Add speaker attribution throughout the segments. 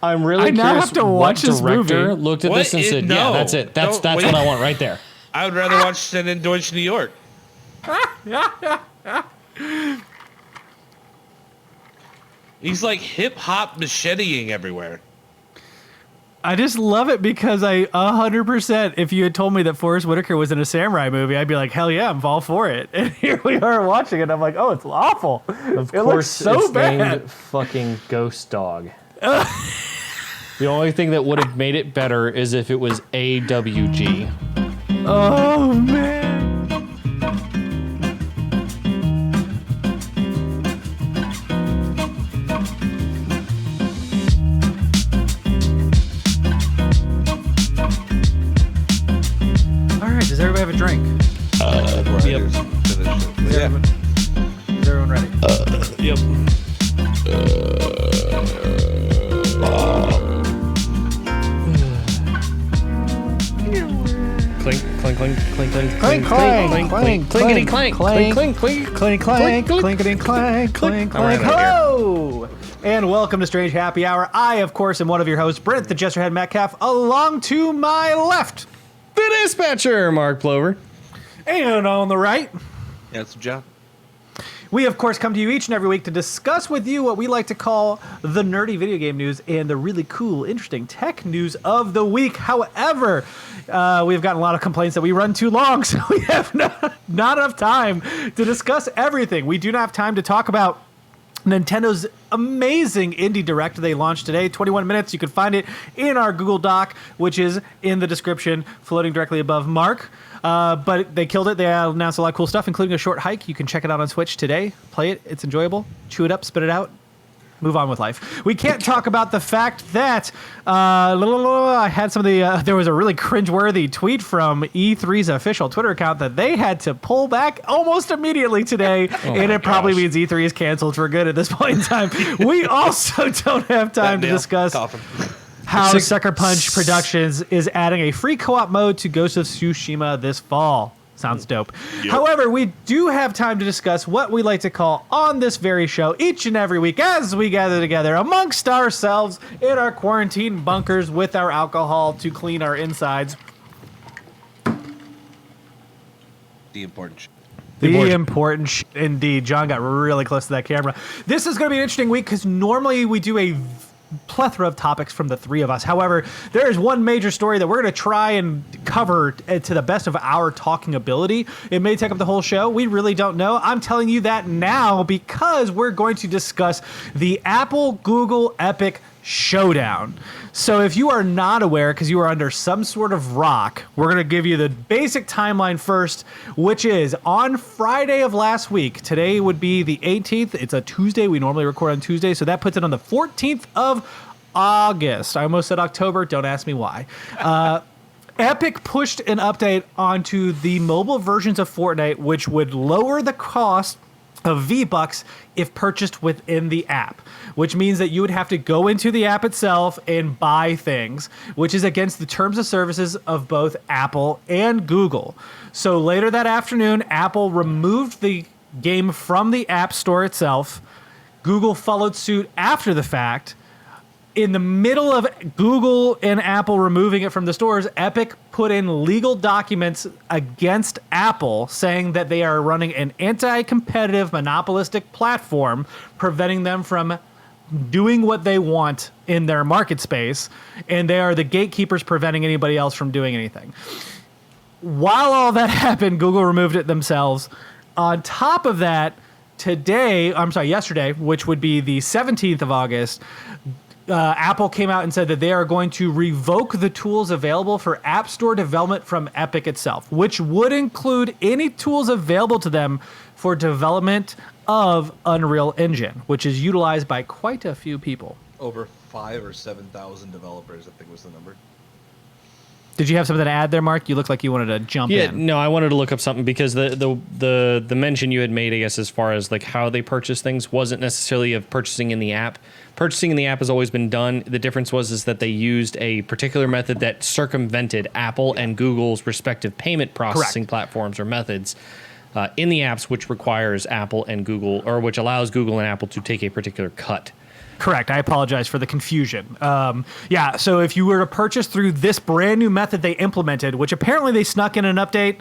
Speaker 1: I'm really
Speaker 2: now
Speaker 1: curious
Speaker 2: have to
Speaker 1: what
Speaker 2: watch this
Speaker 1: director
Speaker 2: movie.
Speaker 1: looked at this and said, "Yeah, that's it. That's what I want right there."
Speaker 3: I would rather watch Sin in Deutsch, New York. He's like hip hop macheteing everywhere.
Speaker 2: I just love it because 100%, if you had told me that Forrest Whitaker was in a samurai movie, I'd be like, hell yeah, I'm all for it. And here we are watching it. And I'm like, oh, it's awful.
Speaker 1: Of
Speaker 2: it
Speaker 1: course,
Speaker 2: looks so
Speaker 1: it's
Speaker 2: bad.
Speaker 1: named fucking Ghost Dog. The only thing that would have made it better is if it was AWG.
Speaker 2: Oh, man. Does everybody have a drink?
Speaker 1: Yep.
Speaker 2: Is everyone ready?
Speaker 1: Yep. Clink, clink, clink, clink, clink,
Speaker 2: Clink, clank, clank,
Speaker 1: clinkety clank, clink, clink, clink,
Speaker 2: clink, clank, clinkety clank, clink, clank. Hello! And welcome to Strange Happy Hour. I, of course, am one of your hosts, Brent the Jesterhead Metcalf, along to my left.
Speaker 1: The dispatcher, Mark Plover.
Speaker 2: And on the right,
Speaker 3: Yeah, it's a job.
Speaker 2: we, of course, come to you each and every week to discuss with you what we like to call the nerdy video game news and the really cool, interesting tech news of the week. However, we've gotten a lot of complaints that we run too long, so we have not enough time to discuss everything. We do not have time to talk about Nintendo's amazing Indie Direct they launched today, 21 minutes. You can find it in our Google Doc, which is in the description, floating directly above Mark. But they killed it. They announced a lot of cool stuff, including a short hike. You can check it out on Switch today. Play it. It's enjoyable. Chew it up, spit it out. Move on with life. We can't talk about the fact that I had some of the. There was a really cringeworthy tweet from E3's official Twitter account that they had to pull back almost immediately today, and it probably means E3 is canceled for good at this point in time. We also don't have time to discuss how Sucker Punch Productions is adding a free co-op mode to Ghost of Tsushima this fall. Sounds dope. Yep. However, we do have time to discuss what we like to call on this very show each and every week as we gather together amongst ourselves in our quarantine bunkers with our alcohol to clean our insides.
Speaker 3: The important shit.
Speaker 2: The important shit, indeed. John got really close to that camera. This is going to be an interesting week because normally we do a plethora of topics from the three of us. However, there is one major story that we're going to try and cover to the best of our talking ability. It may take up the whole show. We really don't know. I'm telling you that now because we're going to discuss the Apple Google Epic Showdown. So if you are not aware, because you are under some sort of rock, we're going to give you the basic timeline first, which is on Friday of last week. Today would be the 18th. It's a Tuesday. We normally record on Tuesday, so that puts it on the 14th of August. I almost said October. Don't ask me why. Epic pushed an update onto the mobile versions of Fortnite, which would lower the cost of V-Bucks if purchased within the app, which means that you would have to go into the app itself and buy things, which is against the terms of services of both Apple and Google. So later that afternoon, Apple removed the game from the App Store itself. Google followed suit after the fact. In the middle of Google and Apple removing it from the stores, Epic put in legal documents against Apple saying that they are running an anti-competitive monopolistic platform, preventing them from doing what they want in their market space, and they are the gatekeepers preventing anybody else from doing anything. While all that happened, Google removed it themselves. On top of that, yesterday, which would be the 17th of August, Apple came out and said that they are going to revoke the tools available for App Store development from Epic itself, which would include any tools available to them for development of Unreal Engine, which is utilized by quite a few people.
Speaker 4: Over 5,000 or 7,000 developers, I think was the number.
Speaker 2: Did you have something to add there, Mark? You look like you wanted to jump in.
Speaker 1: Yeah, no, I wanted to look up something because the mention you had made, I guess, as far as like how they purchase things wasn't necessarily of purchasing in the app. Purchasing in the app has always been done. The difference was that they used a particular method that circumvented Apple and Google's respective payment processing platforms or methods in the apps, which requires Apple and Google, or which allows Google and Apple to take a particular cut.
Speaker 2: Correct. I apologize for the confusion. Yeah, so if you were to purchase through this brand new method they implemented, which apparently they snuck in an update,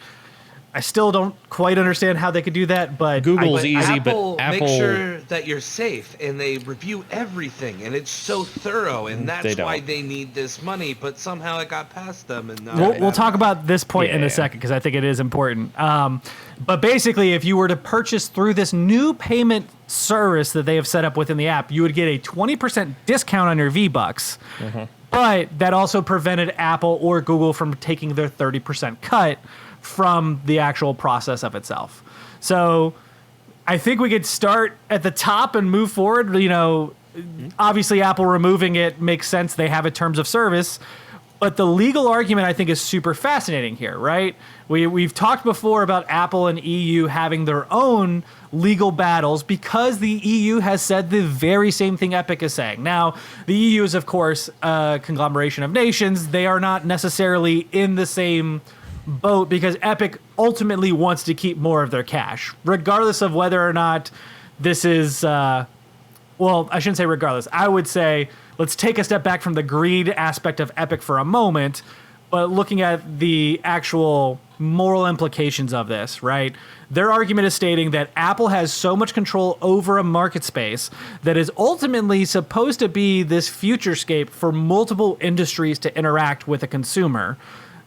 Speaker 2: I still don't quite understand how they could do that, but
Speaker 1: Google's easy,
Speaker 3: Apple
Speaker 1: but Apple
Speaker 3: makes sure that you're safe, and they review everything, and it's so thorough, and
Speaker 1: They
Speaker 3: that's
Speaker 1: don't.
Speaker 3: why they need this money. But somehow it got past them, and now
Speaker 2: we'll talk about this point in
Speaker 1: Yeah.
Speaker 2: a second because I think it is important. But basically, if you were to purchase through this new payment service that they have set up within the app, you would get a 20% discount on your V-Bucks. But that also prevented Apple or Google from taking their 30% cut from the actual process of itself. So I think we could start at the top and move forward. You know, obviously Apple removing it makes sense. They have a terms of service. But the legal argument, I think, is super fascinating here, right? We've talked before about Apple and EU having their own legal battles because the EU has said the very same thing Epic is saying. Now, the EU is, of course, a conglomeration of nations. They are not necessarily in the same boat because Epic ultimately wants to keep more of their cash, regardless of whether or not this is... well, I shouldn't say regardless. I would say let's take a step back from the greed aspect of Epic for a moment, but looking at the actual moral implications of this, right? Their argument is stating that Apple has so much control over a market space that is ultimately supposed to be this futurescape for multiple industries to interact with a consumer,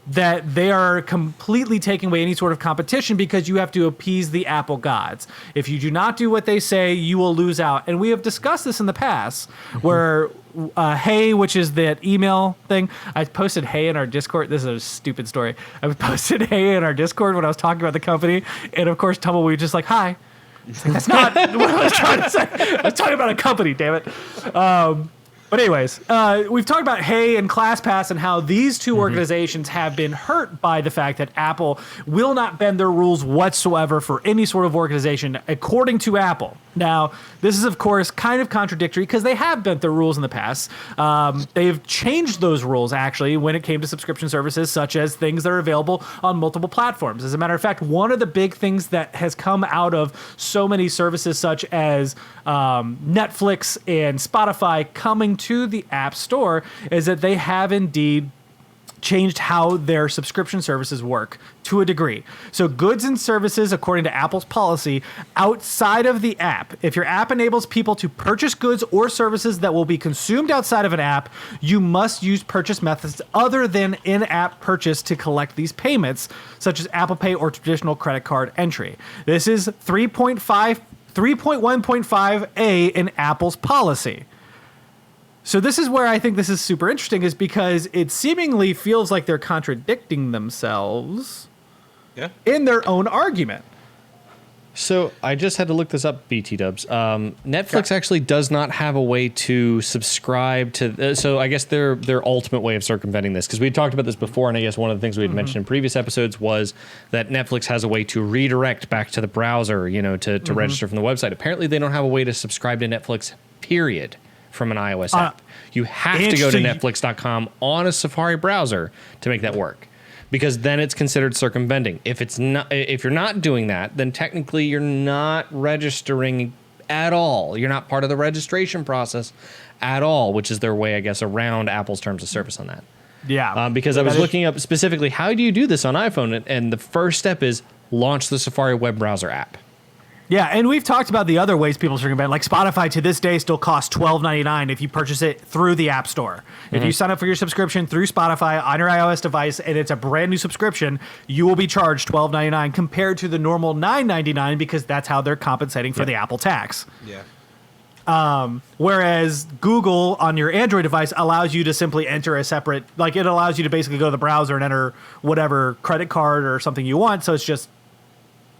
Speaker 2: that they are completely taking away any sort of competition because you have to appease the Apple gods. If you do not do what they say, you will lose out. And we have discussed this in the past where Hey, which is that email thing. I posted Hey in our Discord. This is a stupid story. I posted Hey in our Discord when I was talking about the company. And of course, Tumbleweed was just like, hi. It's like, that's not what I was trying to say. I was talking about a company, damn it. But anyways, we've talked about Hey and ClassPass and how these two organizations have been hurt by the fact that Apple will not bend their rules whatsoever for any sort of organization, according to Apple. Now, this is, of course, kind of contradictory because they have bent their rules in the past. They've changed those rules, actually, when it came to subscription services, such as things that are available on multiple platforms. As a matter of fact, one of the big things that has come out of so many services such as Netflix and Spotify coming to the App Store is that they have indeed changed how their subscription services work to a degree. So goods and services, according to Apple's policy, outside of the app, if your app enables people to purchase goods or services that will be consumed outside of an app, you must use purchase methods other than in-app purchase to collect these payments, such as Apple Pay or traditional credit card entry. This is 3.1.5A in Apple's policy. So this is where I think this is super interesting, is because it seemingly feels like they're contradicting themselves in their own argument.
Speaker 1: So I just had to look this up, BT Dubs. Netflix actually does not have a way to subscribe to. So I guess their ultimate way of circumventing this, because we talked about this before, and I guess one of the things we had mentioned in previous episodes was that Netflix has a way to redirect back to the browser, to register from the website. Apparently, they don't have a way to subscribe to Netflix. Period. From an iOS app. You have to go to netflix.com on a Safari browser to make that work, because then it's considered circumventing. If you're not doing that, then technically you're not registering at all. You're not part of the registration process at all, which is their way, I guess, around Apple's terms of service on that.
Speaker 2: Yeah.
Speaker 1: Because I was looking up specifically, how do you do this on iPhone? And the first step is launch the Safari web browser app.
Speaker 2: Yeah, and we've talked about the other ways people circumvent. Like Spotify to this day still costs $12.99 if you purchase it through the App Store. If you sign up for your subscription through Spotify on your iOS device and it's a brand new subscription, you will be charged $12.99 compared to the normal $9.99 because that's how they're compensating for the Apple tax.
Speaker 4: Yeah.
Speaker 2: Whereas Google on your Android device allows you to simply enter a separate, like it allows you to basically go to the browser and enter whatever credit card or something you want. So it's just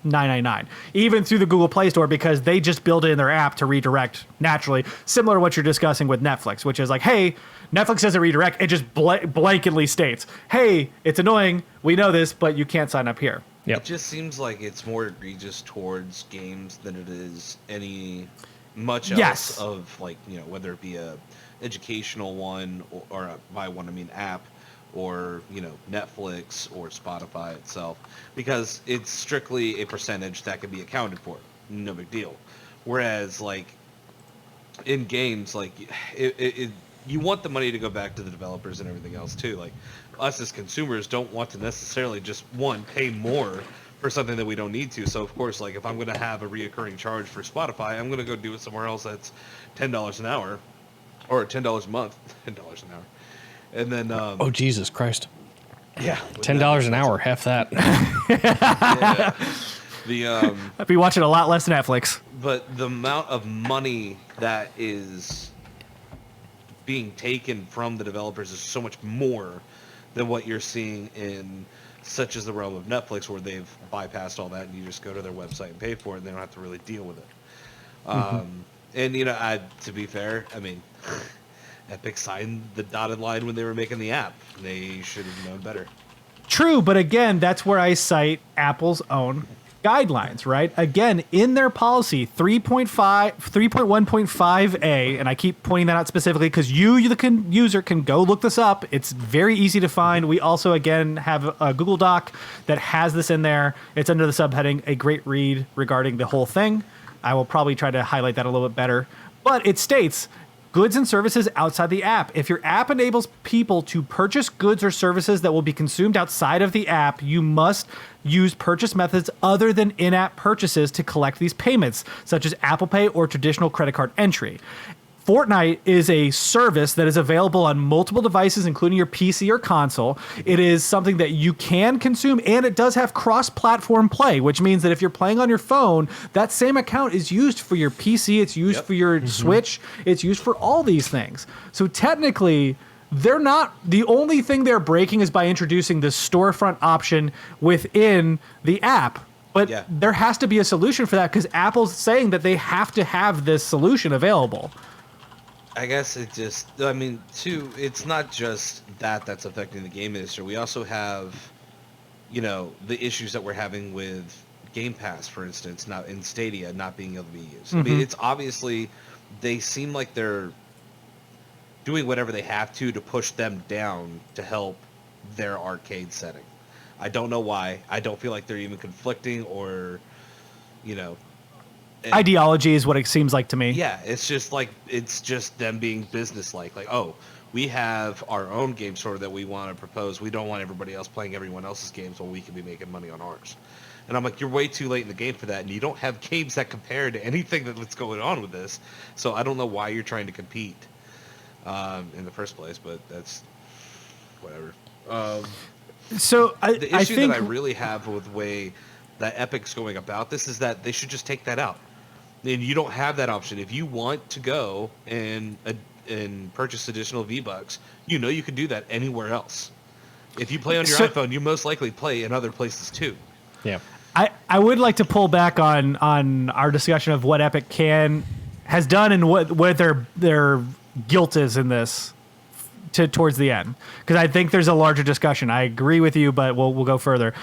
Speaker 2: $9.99, even through the Google Play Store, because they just build it in their app to redirect naturally, similar to what you're discussing with Netflix, which is like, hey, Netflix doesn't redirect. It just blanketly states, hey, it's annoying. We know this, but you can't sign up here.
Speaker 1: Yep.
Speaker 4: It just seems like it's more egregious towards games than it is much else of, like, whether it be a educational one or by one I mean app, or Netflix or Spotify itself, because it's strictly a percentage that can be accounted for, no big deal. Whereas, like, in games, like you want the money to go back to the developers and everything else too. Like us as consumers don't want to necessarily just pay more for something that we don't need to. So of course, like if I'm going to have a reoccurring charge for Spotify, I'm going to go do it somewhere else that's $10 an hour or $10 a month, $10 an hour, and then
Speaker 1: oh Jesus Christ,
Speaker 4: yeah,
Speaker 1: $10 an hour, half that.
Speaker 4: Yeah. The
Speaker 2: I'd be watching a lot less Netflix.
Speaker 4: but the amount of money that is being taken from the developers is so much more than what you're seeing in such as the realm of Netflix, where they've bypassed all that and you just go to their website and pay for it and they don't have to really deal with it. And to be fair, I mean, Epic signed the dotted line when they were making the app. They should have known better.
Speaker 2: True, but again, that's where I cite Apple's own guidelines, right? Again, in their policy 3.1.5a, and I keep pointing that out specifically because the user can go look this up. It's very easy to find. We also, again, have a Google Doc that has this in there. It's under the subheading, a great read regarding the whole thing. I will probably try to highlight that a little bit better. But it states, goods and services outside the app. If your app enables people to purchase goods or services that will be consumed outside of the app, you must use purchase methods other than in-app purchases to collect these payments, such as Apple Pay or traditional credit card entry. Fortnite is a service that is available on multiple devices, including your PC or console. It is something that you can consume, and it does have cross-platform play, which means that if you're playing on your phone, that same account is used for your PC, it's used for your Switch, it's used for all these things. So technically, they're not, the only thing they're breaking is by introducing this storefront option within the app. But there has to be a solution for that because Apple's saying that they have to have this solution available.
Speaker 4: I guess it's not just that's affecting the game industry. We also have, the issues that we're having with Game Pass, for instance, now in Stadia not being able to be used. I mean, it's obviously, they seem like they're doing whatever they have to push them down to help their arcade setting. I don't know why. I don't feel like they're even conflicting or,
Speaker 2: ideology is what it seems like to me.
Speaker 4: Yeah, it's just them being business-like. Like, oh, we have our own game store that we want to propose. We don't want everybody else playing everyone else's games while we can be making money on ours. And I'm like, you're way too late in the game for that, and you don't have games that compare to anything that's going on with this. So I don't know why you're trying to compete in the first place, but that's whatever. The issue that I really have with the way that Epic's going about this is that they should just take that out. And you don't have that option. If you want to go and purchase additional V-Bucks, you can do that anywhere else. If you play on your iPhone, you most likely play in other places too.
Speaker 1: Yeah.
Speaker 2: I would like to pull back on our discussion of what Epic has done and what their guilt is in this towards the end, because I think there's a larger discussion. I agree with you, but we'll go further.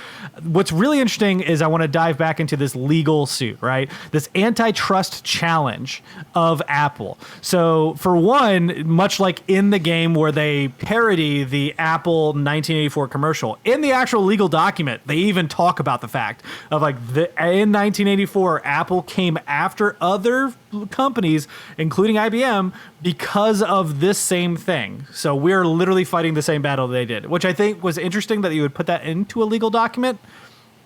Speaker 2: What's really interesting is I want to dive back into this legal suit, right? This antitrust challenge of Apple. So for one, much like in the game where they parody the Apple 1984 commercial, in the actual legal document, they even talk about the fact of in 1984, Apple came after other companies, including IBM, because of this same thing. So we're literally fighting the same battle they did, which I think was interesting that you would put that into a legal document.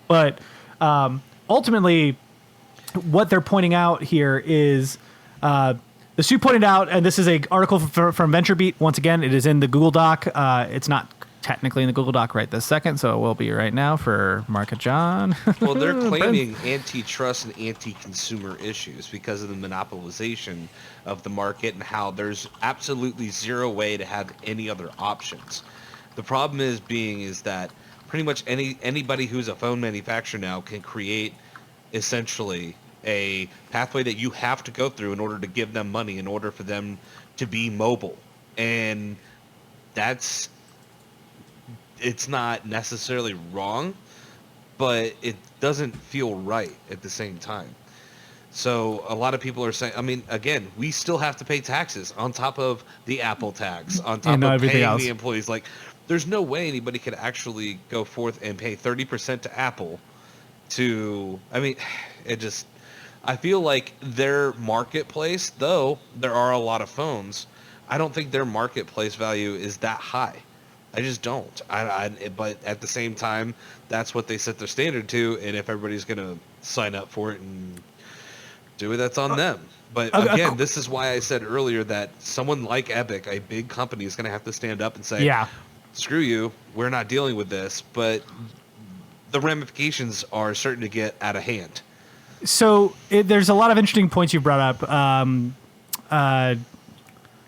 Speaker 2: But ultimately, what they're pointing out here is the suit pointed out, and this is an article from VentureBeat. Once again, it is in the Google Doc. It's not technically in the Google Doc right this second, so it will be right now for Market John.
Speaker 4: Well, they're claiming antitrust and anti-consumer issues because of the monopolization of the market and how there's absolutely zero way to have any other options. The problem is that pretty much anybody who's a phone manufacturer now can create essentially a pathway that you have to go through in order to give them money, in order for them to be mobile. And it's not necessarily wrong, but it doesn't feel right at the same time. So a lot of people are saying, I mean, again, we still have to pay taxes on top of the Apple tax, on top of paying the employees. Like, there's no way anybody could actually go forth and pay 30% to Apple I feel like their marketplace, though there are a lot of phones, I don't think their marketplace value is that high. I just don't. But at the same time, that's what they set their standard to, and if everybody's going to sign up for it and do it, that's on them. But again, this is why I said earlier that someone like Epic, a big company, is going to have to stand up and say,
Speaker 2: yeah,
Speaker 4: screw you, we're not dealing with this. But the ramifications are starting to get out of hand.
Speaker 2: So there's a lot of interesting points you brought up.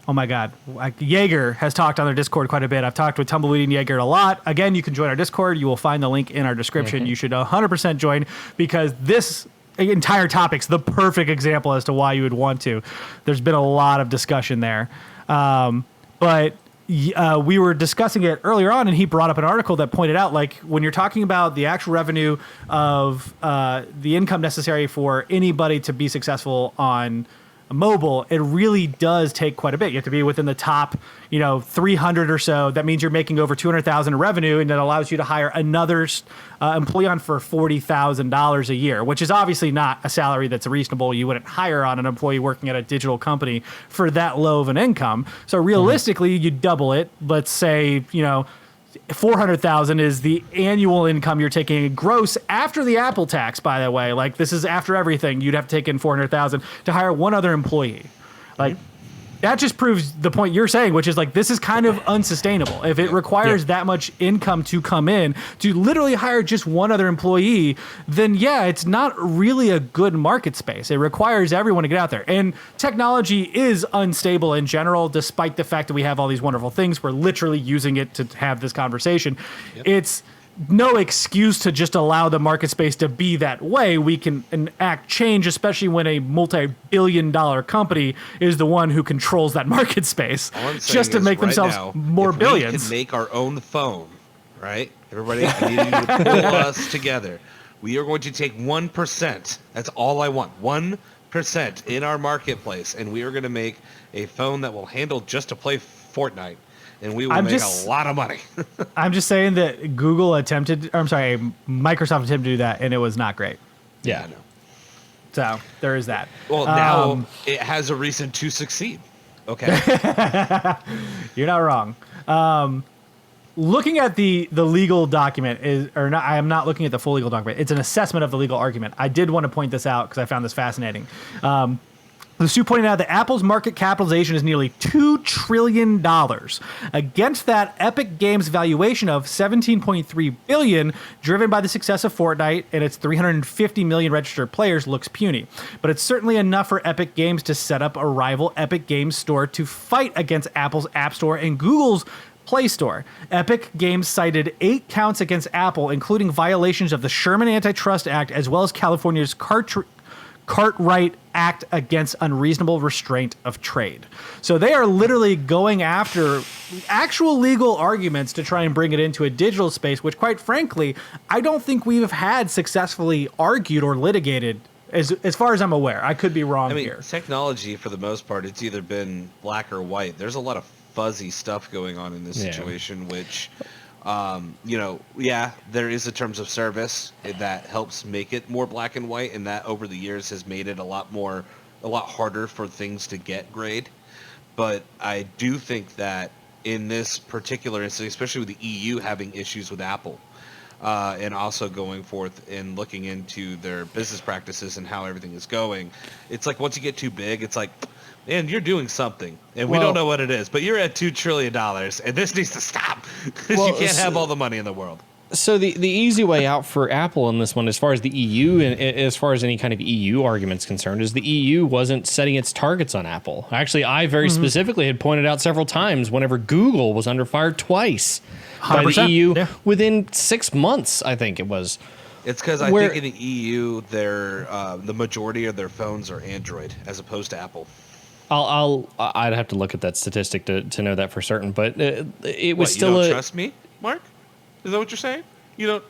Speaker 2: Oh my God. Jaeger has talked on their Discord quite a bit. I've talked with Tumbleweed and Jaeger a lot. Again, you can join our Discord. You will find the link in our description. Mm-hmm. You should 100% join because this entire topic's the perfect example as to why you would want to. There's been a lot of discussion there. But we were discussing it earlier on, and he brought up an article that pointed out, like, when you're talking about the actual revenue of the income necessary for anybody to be successful on mobile, it really does take quite a bit. You have to be within the top, 300 or so. That means you're making over $200,000 in revenue, and that allows you to hire another employee on for $40,000 a year, which is obviously not a salary that's reasonable. You wouldn't hire on an employee working at a digital company for that low of an income. So realistically, you double it. Let's say, $400,000 is the annual income you're taking gross after the Apple tax, by the way. Like, this is after everything. You'd have to take in $400,000 to hire one other employee. Like, that just proves the point you're saying, which is like, this is kind of unsustainable. If it requires that much income to come in to literally hire just one other employee, then it's not really a good market space. It requires everyone to get out there. And technology is unstable in general, despite the fact that we have all these wonderful things. We're literally using it to have this conversation. Yep. It's no excuse to just allow the market space to be that way. We can enact change, especially when a multi-billion-dollar company is the one who controls that market space, just to make themselves more billions.
Speaker 4: We can make our own phone, right? Everybody, I need you to pull us together. We are going to take 1%. That's all I want. 1% in our marketplace, and we are going to make a phone that will handle just to play Fortnite. And we will make a lot of money.
Speaker 2: I'm just saying that Microsoft attempted to do that, and it was not great.
Speaker 1: Yeah, I know.
Speaker 2: So there is that.
Speaker 4: Well, now it has a reason to succeed. Okay.
Speaker 2: You're not wrong. Looking at the legal document I am not looking at the full legal document. It's an assessment of the legal argument. I did want to point this out because I found this fascinating. The suit pointed out that Apple's market capitalization is nearly $2 trillion. Against that, Epic Games' valuation of $17.3 billion, driven by the success of Fortnite and its 350 million registered players, looks puny. But it's certainly enough for Epic Games to set up a rival Epic Games Store to fight against Apple's App Store and Google's Play Store. Epic Games cited 8 counts against Apple, including violations of the Sherman Antitrust Act, as well as California's Cartwright Act against unreasonable restraint of trade. So they are literally going after actual legal arguments to try and bring it into a digital space, which, quite frankly, I don't think we've had successfully argued or litigated as far as I'm aware. I could be wrong here.
Speaker 4: Technology, for the most part, it's either been black or white. There's a lot of fuzzy stuff going on in this situation, which... there is a terms of service that helps make it more black and white, and that over the years has made it a lot harder for things to get grade. But I do think that in this particular instance, especially with the EU having issues with Apple, and also going forth and looking into their business practices and how everything is going, it's like once you get too big, it's like, man, you're doing something, and we don't know what it is, but you're at $2 trillion, and this needs to stop, because you can't have all the money in the world.
Speaker 1: So the easy way out for Apple in this one, as far as the EU and as far as any kind of EU argument's concerned, is the EU wasn't setting its targets on Apple. Actually, I very specifically had pointed out several times whenever Google was under fire twice by the EU within 6 months, I think it was.
Speaker 4: It's because I think in the EU, the majority of their phones are Android as opposed to Apple.
Speaker 1: I'd have to look at that statistic to know that for certain, but it was
Speaker 4: still. You don't trust me, Mark? Is that what you're saying? You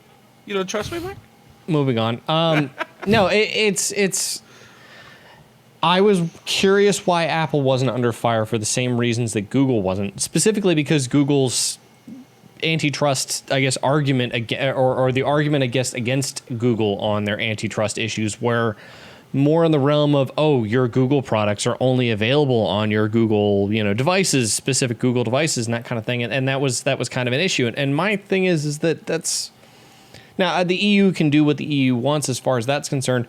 Speaker 4: don't trust me, Mark?
Speaker 1: Moving on. No, it's. I was curious why Apple wasn't under fire for the same reasons that Google wasn't, specifically because Google's antitrust, I guess, argument or the argument against Google on their antitrust issues were more in the realm of, oh, your Google products are only available on your Google, devices, specific Google devices, and that kind of thing. And that was kind of an issue. And my thing is that's now the EU can do what the EU wants as far as that's concerned.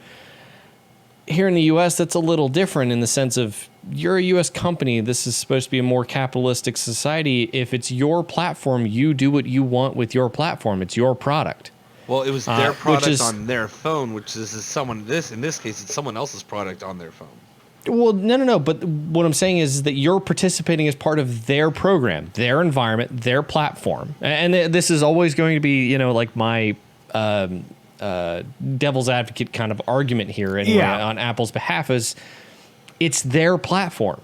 Speaker 1: Here in the US, that's a little different in the sense of you're a US company. This is supposed to be a more capitalistic society. If it's your platform, you do what you want with your platform. It's your product.
Speaker 4: Well, it was their product on their phone, which is in this case, it's someone else's product on their phone.
Speaker 1: Well, no. But what I'm saying is that you're participating as part of their program, their environment, their platform. And this is always going to be, like my devil's advocate kind of argument here anyway, on Apple's behalf is it's their platform.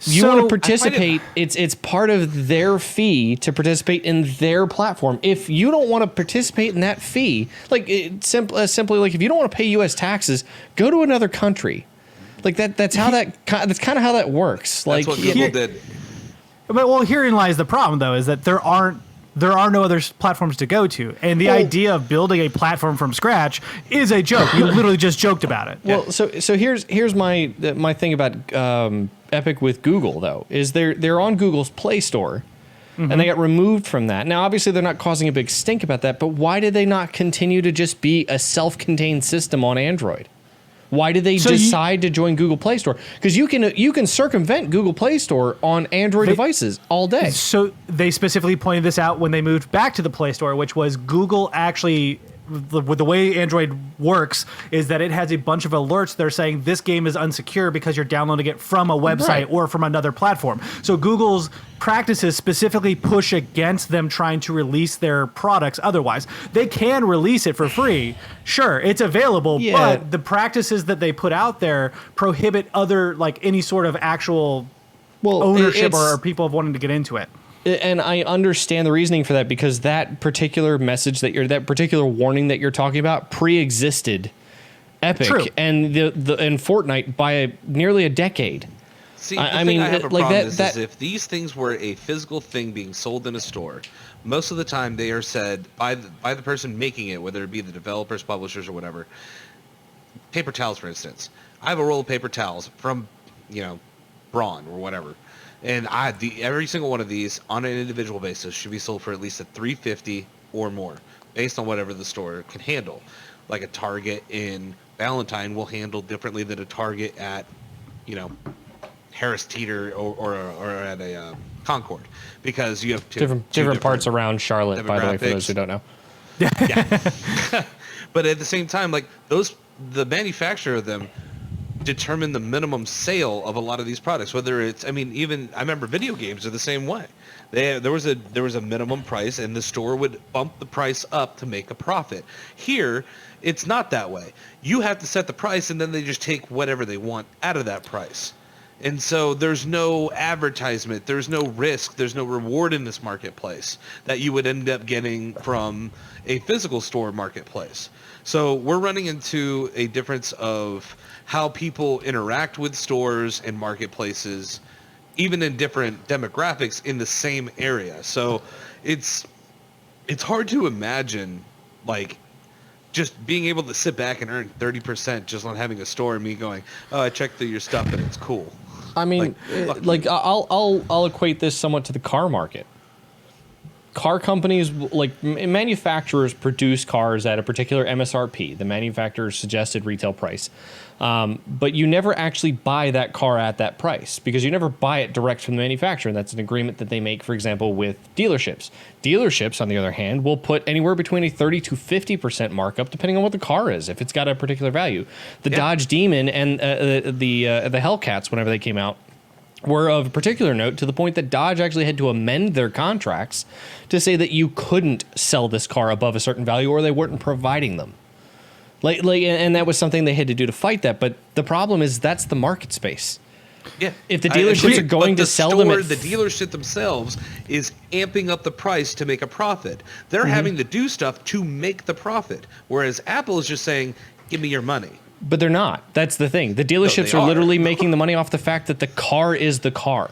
Speaker 1: You want to participate, it's part of their fee to participate in their platform. If you don't want to participate in that fee, like simply like if you don't want to pay US taxes, go to another country. Like that's kind of how that works. Like
Speaker 4: that's what Google did.
Speaker 2: But herein lies the problem though, is that there are no other platforms to go to. And the idea of building a platform from scratch is a joke. You literally just joked about it.
Speaker 1: Well, so here's my thing about Epic with Google though, is they're on Google's Play Store, and they got removed from that. Now, obviously, they're not causing a big stink about that, but why did they not continue to just be a self-contained system on Android? Why did they decide to join Google Play Store? Because you can circumvent Google Play Store on Android devices all day.
Speaker 2: So they specifically pointed this out when they moved back to the Play Store, which was Google actually, with the way Android works, is that it has a bunch of alerts that are saying this game is unsecure because you're downloading it from a website or from another platform. So Google's practices specifically push against them trying to release their products otherwise. They can release it for free. Sure, it's available, but the practices that they put out there prohibit other, like any sort of actual ownership or people wanting to get into it.
Speaker 1: And I understand the reasoning for that because that particular message that particular warning that you're talking about pre-existed Epic and and Fortnite by nearly a decade.
Speaker 4: See, I mean, I have a problem is if these things were a physical thing being sold in a store, most of the time they are said by the person making it, whether it be the developers, publishers, or whatever. Paper towels, for instance. I have a roll of paper towels from, Braun or whatever. And every single one of these on an individual basis should be sold for at least a $3.50 or more, based on whatever the store can handle. Like a Target in Valentine will handle differently than a Target at, Harris Teeter or at a Concord, because you have
Speaker 1: different parts around Charlotte. By the way, for those who don't know.
Speaker 4: Yeah. But at the same time, like the manufacturer of them determine the minimum sale of a lot of these products. Whether it's, I remember video games are the same way. There was a minimum price, and the store would bump the price up to make a profit. Here, it's not that way. You have to set the price, and then they just take whatever they want out of that price. And so there's no advertisement, there's no risk, there's no reward in this marketplace that you would end up getting from a physical store marketplace. So we're running into a difference of how people interact with stores and marketplaces, even in different demographics in the same area. So it's hard to imagine, like, just being able to sit back and earn 30% just on having a store and me going, oh, I checked through your stuff and it's cool.
Speaker 1: I mean, I'll equate this somewhat to the car market. Car companies, like manufacturers, produce cars at a particular MSRP, the manufacturer's suggested retail price. But you never actually buy that car at that price because you never buy it direct from the manufacturer. And that's an agreement that they make, for example, with dealerships. Dealerships, on the other hand, will put anywhere between a 30 to 50% markup depending on what the car is, if it's got a particular value. The Dodge Demon and the Hellcats, whenever they came out, were of particular note to the point that Dodge actually had to amend their contracts to say that you couldn't sell this car above a certain value or they weren't providing them. And that was something they had to do to fight that. But the problem is that's the market space.
Speaker 4: Yeah.
Speaker 1: If the dealerships are going to sell them,
Speaker 4: the dealership themselves is amping up the price to make a profit. They're having to do stuff to make the profit, whereas Apple is just saying, "Give me your money."
Speaker 1: But they're not. That's the thing. The dealerships are literally making the money off the fact that the car is the car,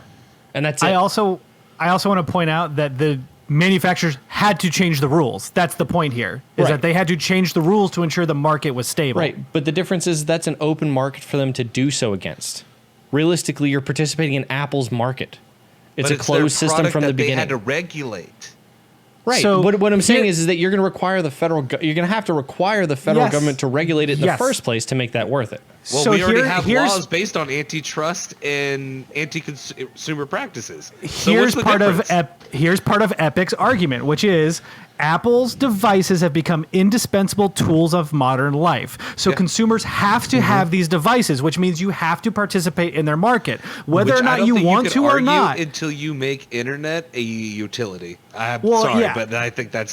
Speaker 1: and that's it.
Speaker 2: I also want to point out that the manufacturers had to change the rules. That's the point here, is that they had to change the rules to ensure the market was stable.
Speaker 1: Right, but the difference is that's an open market for them to do so against. Realistically, you're participating in Apple's market. It's a closed system from the beginning.
Speaker 3: They had to regulate.
Speaker 1: Right.
Speaker 2: So
Speaker 1: what I'm saying is that you're going to require you're going to have to require the federal government to regulate it in the first place to make that worth it.
Speaker 3: Well, we already have laws based on antitrust and anti-consumer practices.
Speaker 2: Here's part of Epic's argument, which is Apple's devices have become indispensable tools of modern life. So consumers have to have these devices, which means you have to participate in their market, whether or not you want to or not.
Speaker 3: Until you make internet a utility. I'm sorry, but I think that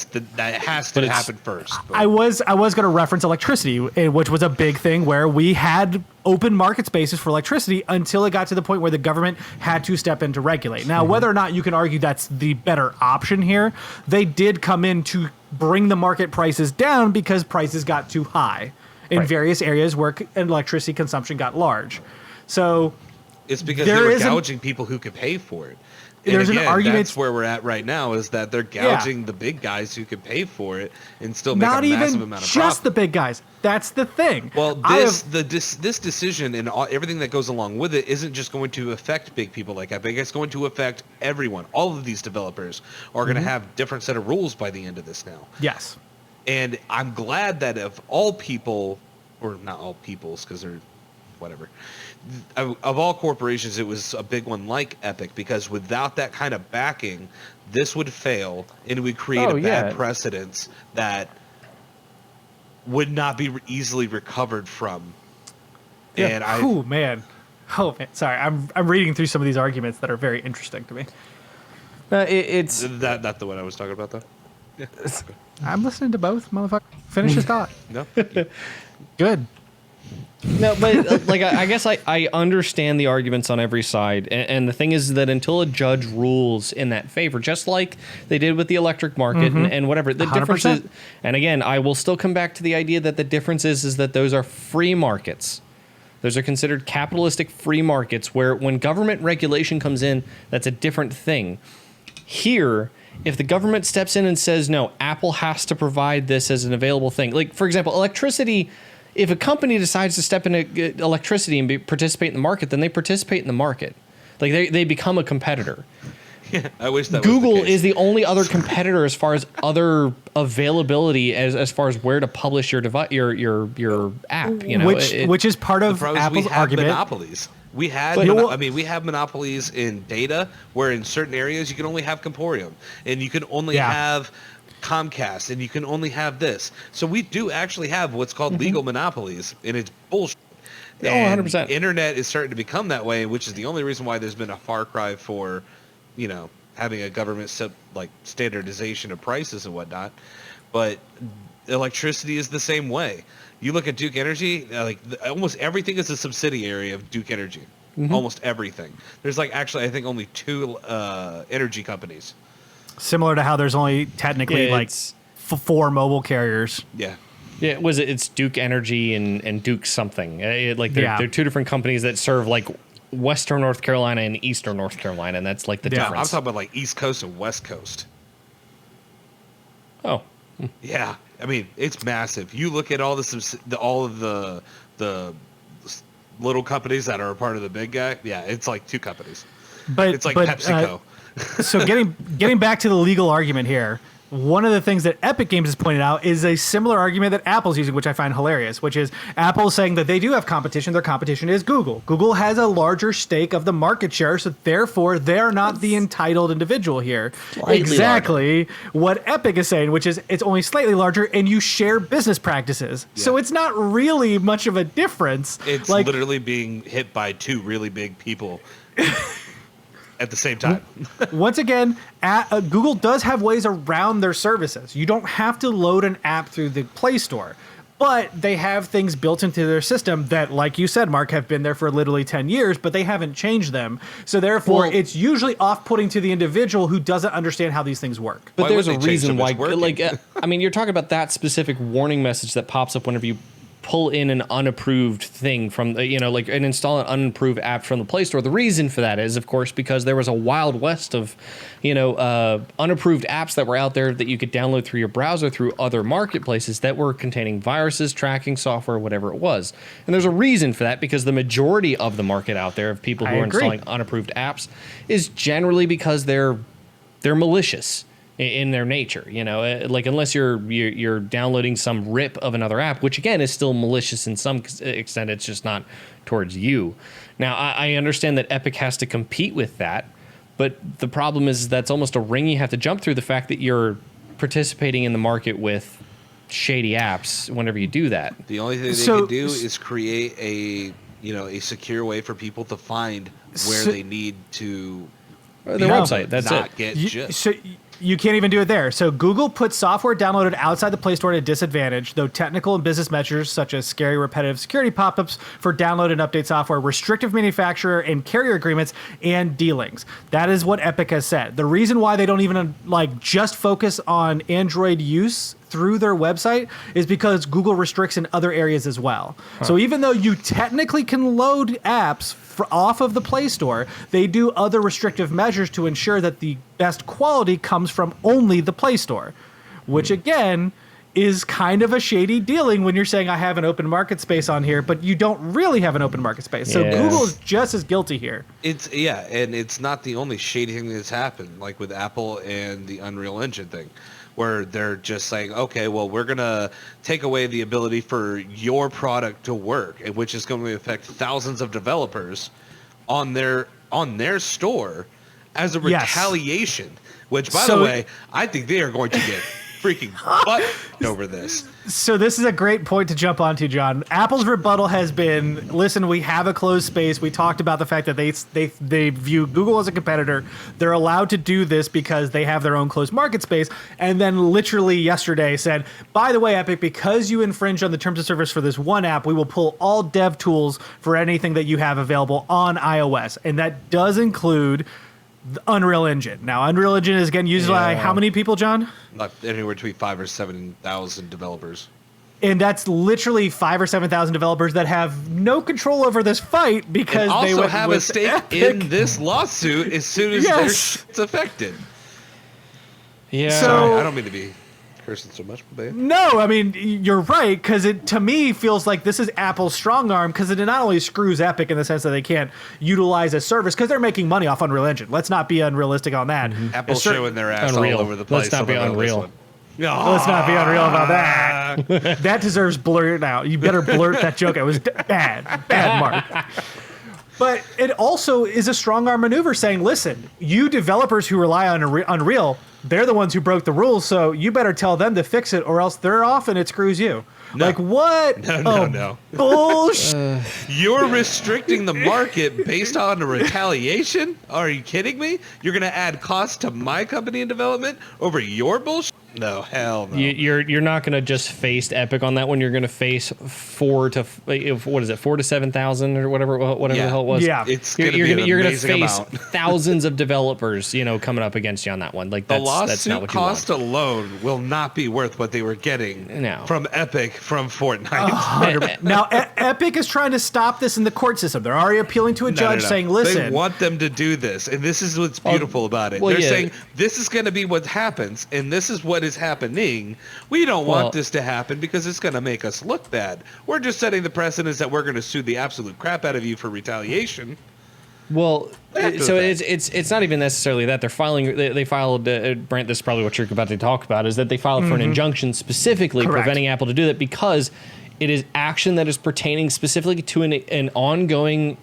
Speaker 3: has to happen first. But.
Speaker 2: I was going to reference electricity, which was a big thing where we had open market spaces for electricity until it got to the point where the government had to step in to regulate. Now, whether or not you can argue that's the better option here, they did come in to bring the market prices down because prices got too high in various areas where electricity consumption got large. So
Speaker 3: it's because they were gouging people who could pay for it. And
Speaker 2: there's
Speaker 3: again,
Speaker 2: an argument.
Speaker 3: That's where we're at right now, is that they're gouging the big guys who can pay for it and still make a massive amount of profit.
Speaker 2: Not even just the big guys. That's the thing.
Speaker 3: Well, this decision and everything that goes along with it isn't just going to affect big people like Epic. It's going to affect everyone. All of these developers are going to have different set of rules by the end of this now.
Speaker 2: Yes.
Speaker 3: And I'm glad that of all people, or not all peoples, because they're whatever, of all corporations, it was a big one like Epic, because without that kind of backing, this would fail and it would create a bad precedence that would not be easily recovered from.
Speaker 2: Yeah. And man. Sorry, I'm reading through some of these arguments that are very interesting to me.
Speaker 1: It's
Speaker 3: not the one I was talking about, though. Yeah.
Speaker 2: I'm listening to both, motherfucker. Finish his thought.
Speaker 3: No.
Speaker 2: Good.
Speaker 1: No, but like I guess I understand the arguments on every side, and the thing is that until a judge rules in that favor, just like they did with the electric market and whatever, the 100%. Difference is, and again, I will still come back to the idea that the difference is that those are free markets. Those are considered capitalistic free markets where when government regulation comes in, that's a different thing. Here, if the government steps in and says, no, Apple has to provide this as an available thing, like for example, electricity. If a company decides to step into electricity and participate in the market, then they participate in the market. Like they become a competitor.
Speaker 3: Yeah, I wish that
Speaker 1: Google
Speaker 3: was the case.
Speaker 1: is the only other competitor as far as other availability as far as where to publish your app. You know,
Speaker 2: which is part of Apple's argument.
Speaker 3: Monopolies. We have monopolies in data, where in certain areas you can only have Comporium, and you can only have Comcast, and you can only have this. So we do actually have what's called legal monopolies, and it's bullshit. And
Speaker 1: 100%.
Speaker 3: Internet is starting to become that way, which is the only reason why there's been a far cry for, having a government standardization of prices and whatnot. But electricity is the same way. You look at Duke Energy, almost everything is a subsidiary of Duke Energy. Almost everything. There's I think only 2 energy companies.
Speaker 2: Similar to how there's only technically 4 mobile carriers.
Speaker 3: Yeah.
Speaker 1: Yeah, it's Duke Energy and Duke something. They're 2 different companies that serve Western North Carolina and Eastern North Carolina, and that's the difference.
Speaker 3: I'm talking about East Coast and West Coast.
Speaker 1: Oh.
Speaker 3: Yeah. I mean, it's massive. You look at all of the little companies that are a part of the big guy. Yeah, it's 2 companies.
Speaker 2: But
Speaker 3: it's PepsiCo.
Speaker 2: So getting back to the legal argument here, one of the things that Epic Games has pointed out is a similar argument that Apple's using, which I find hilarious, which is Apple saying that they do have competition. Their competition is Google. Google has a larger stake of the market share, so therefore they're not the entitled individual here. Exactly what Epic is saying, which is it's only slightly larger and you share business practices. Yeah. So it's not really much of a difference.
Speaker 3: It's literally being hit by 2 really big people. At the same time.
Speaker 2: Once again, Google does have ways around their services. You don't have to load an app through the Play Store, but they have things built into their system that, like you said, Mark, have been there for literally 10 years, but they haven't changed them. So therefore, it's usually off-putting to the individual who doesn't understand how these things work.
Speaker 1: But there's a reason why, you're talking about that specific warning message that pops up whenever you pull in an unapproved thing from the, and install an unapproved app from the Play Store. The reason for that is, of course, because there was a wild west of, unapproved apps that were out there that you could download through your browser through other marketplaces that were containing viruses, tracking software, whatever it was. And there's a reason for that, because the majority of the market out there of people who are installing unapproved apps is generally because they're malicious in their nature, like unless you're downloading some rip of another app, which again is still malicious in some extent. It's just not towards you. Now, I understand that Epic has to compete with that, but the problem is that's almost a ring you have to jump through, the fact that you're participating in the market with shady apps whenever you do that.
Speaker 3: The only thing they can do is create a secure way for people to find where they need to
Speaker 1: their website. That's
Speaker 3: not
Speaker 1: it.
Speaker 3: Get gypped.
Speaker 2: So you can't even do it there. So Google puts software downloaded outside the Play Store at a disadvantage, though technical and business measures such as scary repetitive security pop-ups for download and update software, restrictive manufacturer and carrier agreements, and dealings. That is what Epic has said. The reason why they don't even just focus on Android use through their website is because Google restricts in other areas as well. So even though you technically can load apps off of the Play Store, they do other restrictive measures to ensure that the best quality comes from only the Play Store, which again is kind of a shady dealing when you're saying I have an open market space on here, but you don't really have an open market space. So Google is just as guilty here.
Speaker 3: And it's not the only shady thing that's happened, like with Apple and the Unreal Engine thing, where they're just saying, okay, well, we're going to take away the ability for your product to work, which is going to affect thousands of developers on their store as a retaliation, which, by the way, I think they are going to get freaking butt over this.
Speaker 2: So this is a great point to jump onto, John. Apple's rebuttal has been, listen, we have a closed space. We talked about the fact that they view Google as a competitor. They're allowed to do this because they have their own closed market space. And then literally yesterday said, by the way, Epic, because you infringe on the terms of service for this one app, we will pull all dev tools for anything that you have available on iOS. And that does include the Unreal Engine. Now, Unreal Engine is again used by how many people, John?
Speaker 3: Like anywhere between 5,000 or 7,000 developers.
Speaker 2: And that's literally 5,000 or 7,000 developers that have no control over this fight because
Speaker 3: and
Speaker 2: they
Speaker 3: also
Speaker 2: went
Speaker 3: have a stake
Speaker 2: Epic
Speaker 3: in this lawsuit as soon as their shit's affected.
Speaker 1: Yeah.
Speaker 2: So,
Speaker 3: sorry, I don't mean to be cursing so much, babe.
Speaker 2: No, I mean, you're right, because it, to me, feels like this is Apple's strong arm, because it not only screws Epic in the sense that they can't utilize a service, because they're making money off Unreal Engine. Let's not be unrealistic on that.
Speaker 3: Mm-hmm. Apple's showing their ass
Speaker 1: Unreal.
Speaker 3: all over the place.
Speaker 1: Let's not be unreal.
Speaker 2: Let's not be unreal about that. That deserves blurt out. You better blurt that joke. It was bad, Mark. But it also is a strong arm maneuver saying, listen, you developers who rely on Unreal, they're the ones who broke the rules, so you better tell them to fix it or else they're off and it screws you. No. Like, what?
Speaker 3: No.
Speaker 2: Bullshit.
Speaker 3: You're restricting the market based on a retaliation? Are you kidding me? You're going to add costs to my company in development over your bullshit? No, hell no.
Speaker 1: You're not going to just face Epic on that one. You're going to face 4,000 to 7,000 or whatever the hell it was.
Speaker 2: Yeah,
Speaker 3: it's you're going to
Speaker 1: face
Speaker 3: amount.
Speaker 1: thousands of developers, coming up against you on that one. Like
Speaker 3: the
Speaker 1: that's
Speaker 3: lawsuit
Speaker 1: not what you
Speaker 3: cost
Speaker 1: want.
Speaker 3: alone will not be worth what they were getting from Epic from Fortnite.
Speaker 2: Now, Epic is trying to stop this in the court system. They're already appealing to a judge saying, listen.
Speaker 3: They want them to do this, and this is what's beautiful about it. They're saying, this is going to be what happens, and this is what is happening. We don't want this to happen because it's going to make us look bad. We're just setting the precedence that we're going to sue the absolute crap out of you for retaliation.
Speaker 1: Well, so it's not even necessarily that they're filing. They filed. Brent, this is probably what you're about to talk about. Is that they filed for an injunction specifically preventing Apple to do that because it is action that is pertaining specifically to an ongoing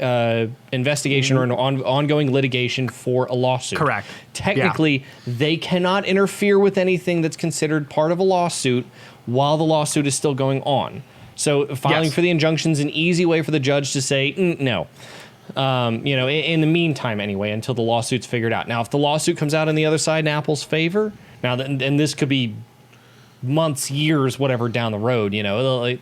Speaker 1: investigation or an ongoing litigation for a lawsuit.
Speaker 2: Correct.
Speaker 1: Technically, they cannot interfere with anything that's considered part of a lawsuit while the lawsuit is still going on. So filing for the injunction is an easy way for the judge to say no. In the meantime, anyway, until the lawsuit's figured out. Now, if the lawsuit comes out on the other side in Apple's favor, and this could be months, years, whatever down the road,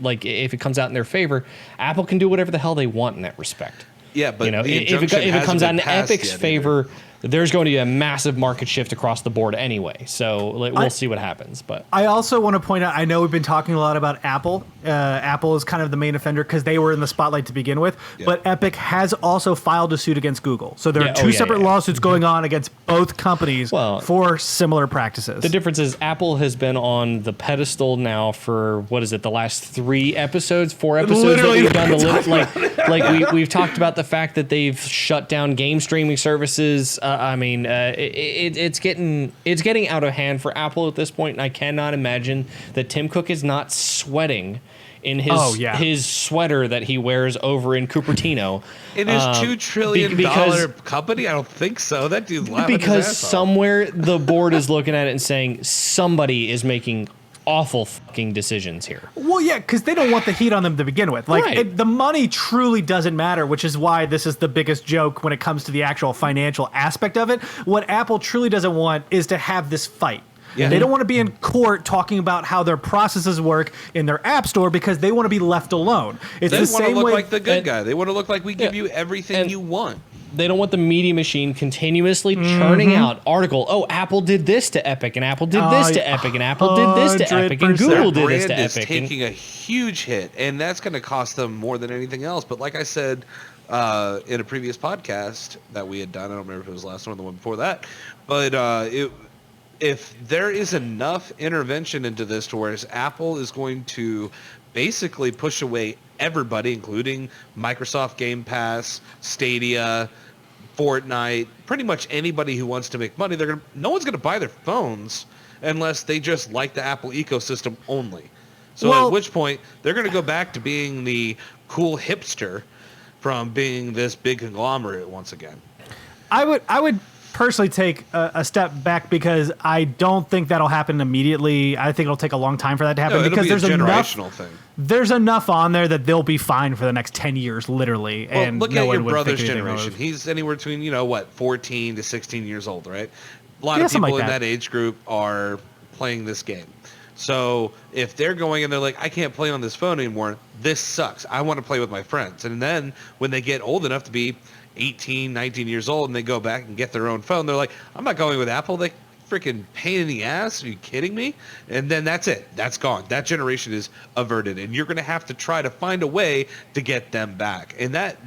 Speaker 1: like if it comes out in their favor, Apple can do whatever the hell they want in that respect.
Speaker 3: Yeah, but
Speaker 1: if it comes out in Epic's favor, there's going to be a massive market shift across the board anyway. So we'll see what happens. But
Speaker 2: I also want to point out, I know we've been talking a lot about Apple. Apple is kind of the main offender because they were in the spotlight to begin with. Yeah. But Epic has also filed a suit against Google. So there are two separate lawsuits going on against both companies for similar practices.
Speaker 1: The difference is Apple has been on the pedestal now for, what is it, the last 4 episodes
Speaker 2: Literally,
Speaker 1: that we've done. We've talked about the fact that they've shut down game streaming services. It's getting out of hand for Apple at this point, and I cannot imagine that Tim Cook is not sweating in his sweater that he wears over in Cupertino.
Speaker 3: In his $2 trillion company? I don't think so. That dude's laughing
Speaker 1: because
Speaker 3: his ass
Speaker 1: somewhere the board is looking at it and saying somebody is making awful fucking decisions here.
Speaker 2: Well, yeah, because they don't want the heat on them to begin with. The money truly doesn't matter, which is why this is the biggest joke when it comes to the actual financial aspect of it. What Apple truly doesn't want is to have this fight. Yeah. They don't want to be in court talking about how their processes work in their app store because they want to be left alone.
Speaker 3: They want to look like the good guy. They want to look like we give you everything you want.
Speaker 1: They don't want the media machine continuously churning out article. Oh, Apple did this to Epic, and Apple did this to Epic, and Apple did this to Epic, and Google did this to Epic.
Speaker 3: Their brand is taking a huge hit, and that's going to cost them more than anything else. But like I said in a previous podcast that we had done, I don't remember if it was the last one or the one before that, but if there is enough intervention into this to where Apple is going to basically push away everybody, including Microsoft Game Pass, Stadia, Fortnite, pretty much anybody who wants to make money, no one's going to buy their phones unless they just like the Apple ecosystem only. So at which point they're going to go back to being the cool hipster from being this big conglomerate once again.
Speaker 2: I would personally take a step back because I don't think that'll happen immediately. I think it'll take a long time for that to happen because there's a generational thing. There's enough on there that they'll be fine for the next 10 years, literally.
Speaker 3: Well, and look at your brother's generation. He's anywhere between 14 to 16 years old, right? A lot of people in that age group are playing this game. So if they're going and they're like, I can't play on this phone anymore, this sucks. I want to play with my friends. And then when they get old enough to be 18, 19 years old and they go back and get their own phone, they're like, I'm not going with Apple. They freaking pain in the ass. Are you kidding me? And then that's it. That's gone. That generation is averted. And you're going to have to try to find a way to get them back. And that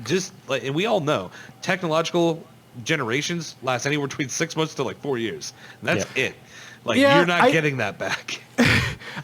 Speaker 3: and we all know technological generations last anywhere between 6 months to 4 years. And that's it. You're not getting that back.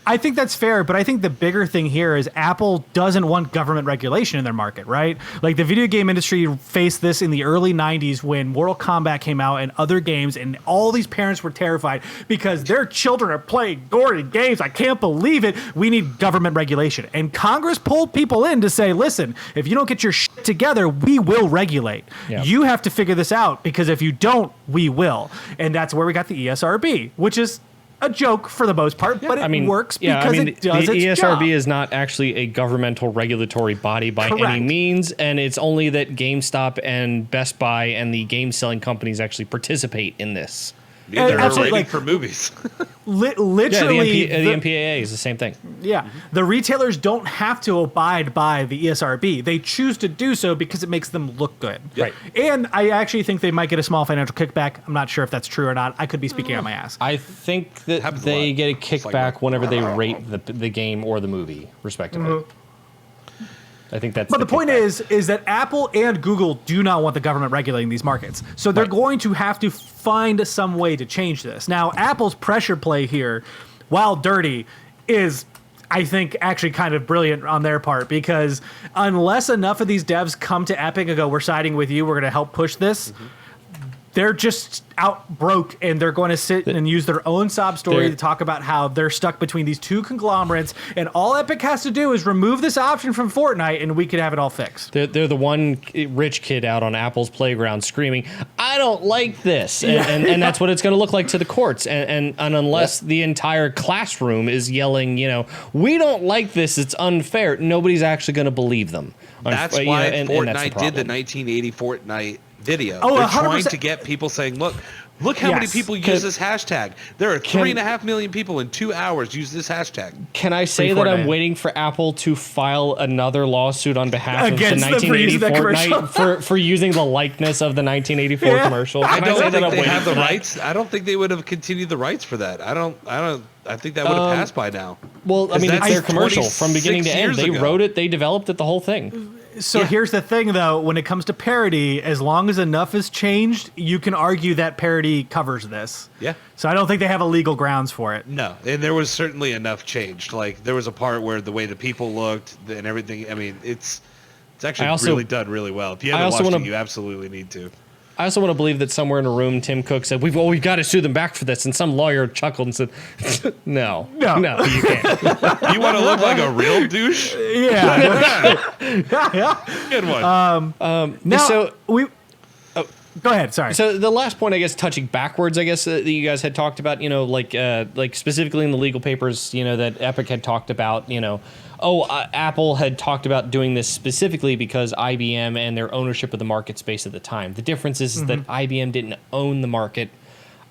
Speaker 2: I think that's fair, but I think the bigger thing here is Apple doesn't want government regulation in their market, right? Like the video game industry faced this in the early 90s when Mortal Kombat came out and other games, and all these parents were terrified because their children are playing gory games. I can't believe it. We need government regulation. And Congress pulled people in to say, listen, if you don't get your shit together, we will regulate. Yeah. You have to figure this out because if you don't, we will. And that's where we got the ESRB, which is a joke for the most part, but it works because it does
Speaker 1: the
Speaker 2: its
Speaker 1: ESRB
Speaker 2: job.
Speaker 1: is not actually a governmental regulatory body by any means, and it's only that GameStop and Best Buy and the game selling companies actually participate in this.
Speaker 3: Yeah, they're rating for movies.
Speaker 2: Literally,
Speaker 1: the MPAA is the same thing.
Speaker 2: Yeah, the retailers don't have to abide by the ESRB. They choose to do so because it makes them look good.
Speaker 1: Right.
Speaker 2: And I actually think they might get a small financial kickback. I'm not sure if that's true or not. I could be speaking out my ass.
Speaker 1: I think that they get a kickback whenever they rate the game or the movie, respectively. Mm-hmm. I think that's.
Speaker 2: But the point is that Apple and Google do not want the government regulating these markets, so they're going to have to find some way to change this. Now, Apple's pressure play here, while dirty, is, I think, actually kind of brilliant on their part because unless enough of these devs come to Epic and go, "We're siding with you. We're going to help push this." They're just out broke, and they're going to sit and use their own sob story to talk about how they're stuck between these two conglomerates, and all Epic has to do is remove this option from Fortnite, and we could have it all fixed.
Speaker 1: They're the one rich kid out on Apple's playground screaming, "I don't like this," and that's what it's going to look like to the courts. And unless the entire classroom is yelling, "We don't like this, it's unfair," nobody's actually going to believe them.
Speaker 3: That's why Fortnite did the 1980 Fortnite video. They're trying to get people saying, look, Look how many
Speaker 2: Yes.
Speaker 3: people use this hashtag. There are 3.5 million people in 2 hours use this hashtag.
Speaker 1: Can I say that I'm waiting for Apple to file another lawsuit on behalf of the
Speaker 2: Against them for using
Speaker 1: 1980
Speaker 2: that commercial?
Speaker 1: Fortnite for using the likeness of the 1984 commercial?
Speaker 3: I
Speaker 1: Can
Speaker 3: don't
Speaker 1: say that
Speaker 3: think
Speaker 1: I'm
Speaker 3: they
Speaker 1: waiting
Speaker 3: have
Speaker 1: for
Speaker 3: the
Speaker 1: that?
Speaker 3: rights. I don't think they would have continued the rights for that. I think that would have passed by now.
Speaker 1: Well, I mean, it's
Speaker 3: That's
Speaker 1: their commercial from beginning to
Speaker 3: 26
Speaker 1: end.
Speaker 3: years
Speaker 1: They
Speaker 3: ago.
Speaker 1: wrote it, they developed it, the whole thing.
Speaker 2: So here's the thing, though. When it comes to parody, as long as enough is changed, you can argue that parody covers this.
Speaker 3: Yeah.
Speaker 2: So I don't think they have a legal grounds for it.
Speaker 3: No, and there was certainly enough changed. Like there was a part where the way the people looked and everything. I mean, it's actually really done really well. If you haven't watched it, you absolutely need to.
Speaker 1: I also want to believe that somewhere in a room, Tim Cook said, we've got to sue them back for this. And some lawyer chuckled and said, no, you can't.
Speaker 3: You want to look like a real douche?
Speaker 2: Yeah.
Speaker 3: Good one.
Speaker 2: Now,
Speaker 1: So-
Speaker 2: go ahead. Sorry.
Speaker 1: So the last point, I guess, touching backwards, I guess, that you guys had talked about, like specifically in the legal papers, that Epic had talked about, Apple had talked about doing this specifically because IBM and their ownership of the market space at the time. The difference is that IBM didn't own the market.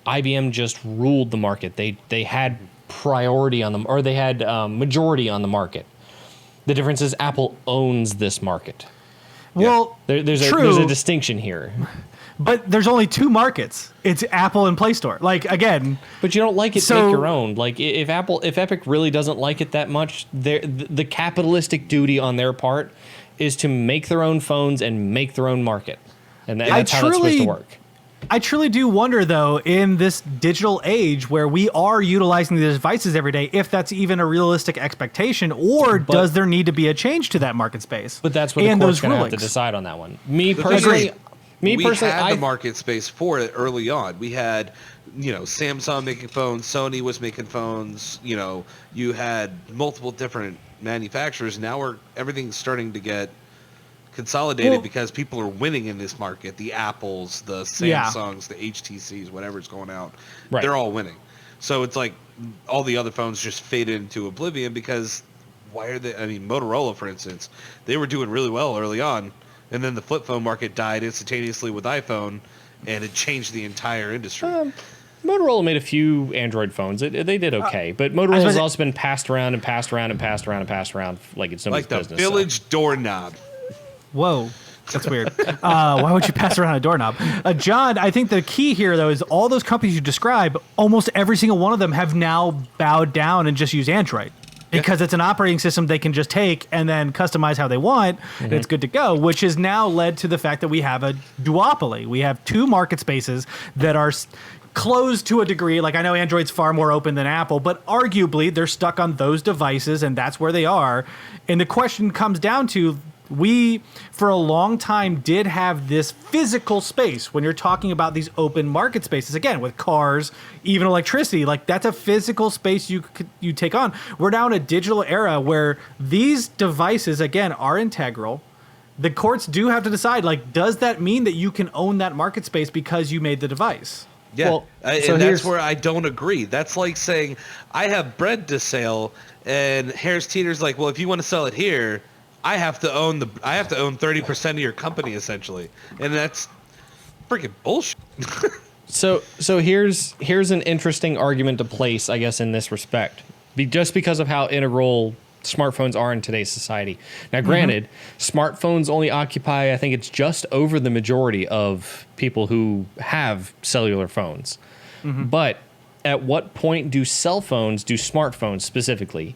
Speaker 1: IBM just ruled the market. They had priority on them, or they had majority on the market. The difference is Apple owns this market.
Speaker 2: Well,
Speaker 1: There's
Speaker 2: true.
Speaker 1: a distinction here.
Speaker 2: But there's only two markets. It's Apple and Play Store. Like, again,
Speaker 1: But you don't like it,
Speaker 2: So-
Speaker 1: make your own. Like if Epic really doesn't like it that much, the capitalistic duty on their part is to make their own phones and make their own market, and that's how it's supposed to work.
Speaker 2: I truly do wonder, though, in this digital age where we are utilizing the devices every day, if that's even a realistic expectation, or does there need to be a change to that market space?
Speaker 1: But that's what
Speaker 2: and
Speaker 1: the court's
Speaker 2: those
Speaker 1: going to have to
Speaker 2: rulings?
Speaker 1: decide on that one. Me
Speaker 3: The thing
Speaker 1: personally,
Speaker 3: is, we had the market space for it early on. We had, Samsung making phones, Sony was making phones. You had multiple different manufacturers. Now everything's starting to get consolidated because people are winning in this market. The Apples, the Samsungs, the HTCs, whatever's going out, they're all winning. So it's like all the other phones just faded into oblivion because why are they? I mean, Motorola, for instance, they were doing really well early on. And then the flip phone market died instantaneously with iPhone, and it changed the entire industry.
Speaker 1: Motorola made a few Android phones. They did okay, but Motorola has also been passed around and passed around and passed around and passed around like it's nobody's
Speaker 3: Like the
Speaker 1: business.
Speaker 3: village doorknob.
Speaker 2: Whoa. That's weird. Why would you pass around a doorknob? John, I think the key here, though, is all those companies you describe, almost every single one of them have now bowed down and just use Android. Because it's an operating system they can just take and then customize how they want, and it's good to go, which has now led to the fact that we have a duopoly. We have two market spaces that are closed to a degree. Like, I know Android's far more open than Apple, but arguably they're stuck on those devices, and that's where they are. And the question comes down to, we, for a long time, did have this physical space when you're talking about these open market spaces. Again, with cars, even electricity, like that's a physical space you take on. We're now in a digital era where these devices, again, are integral. The courts do have to decide, like, does that mean that you can own that market space because you made the device?
Speaker 3: Yeah,
Speaker 1: Well,
Speaker 3: and that's where I don't agree. That's like saying, I have bread to sell, and Harris Teeter's like, well, if you want to sell it here, I have to own 30% of your company essentially, and that's freaking bullshit.
Speaker 1: So here's an interesting argument to place, I guess, in this respect, just because of how integral smartphones are in today's society. Now, granted, smartphones only occupy, I think it's just over the majority of people who have cellular phones. But at what point do smartphones specifically,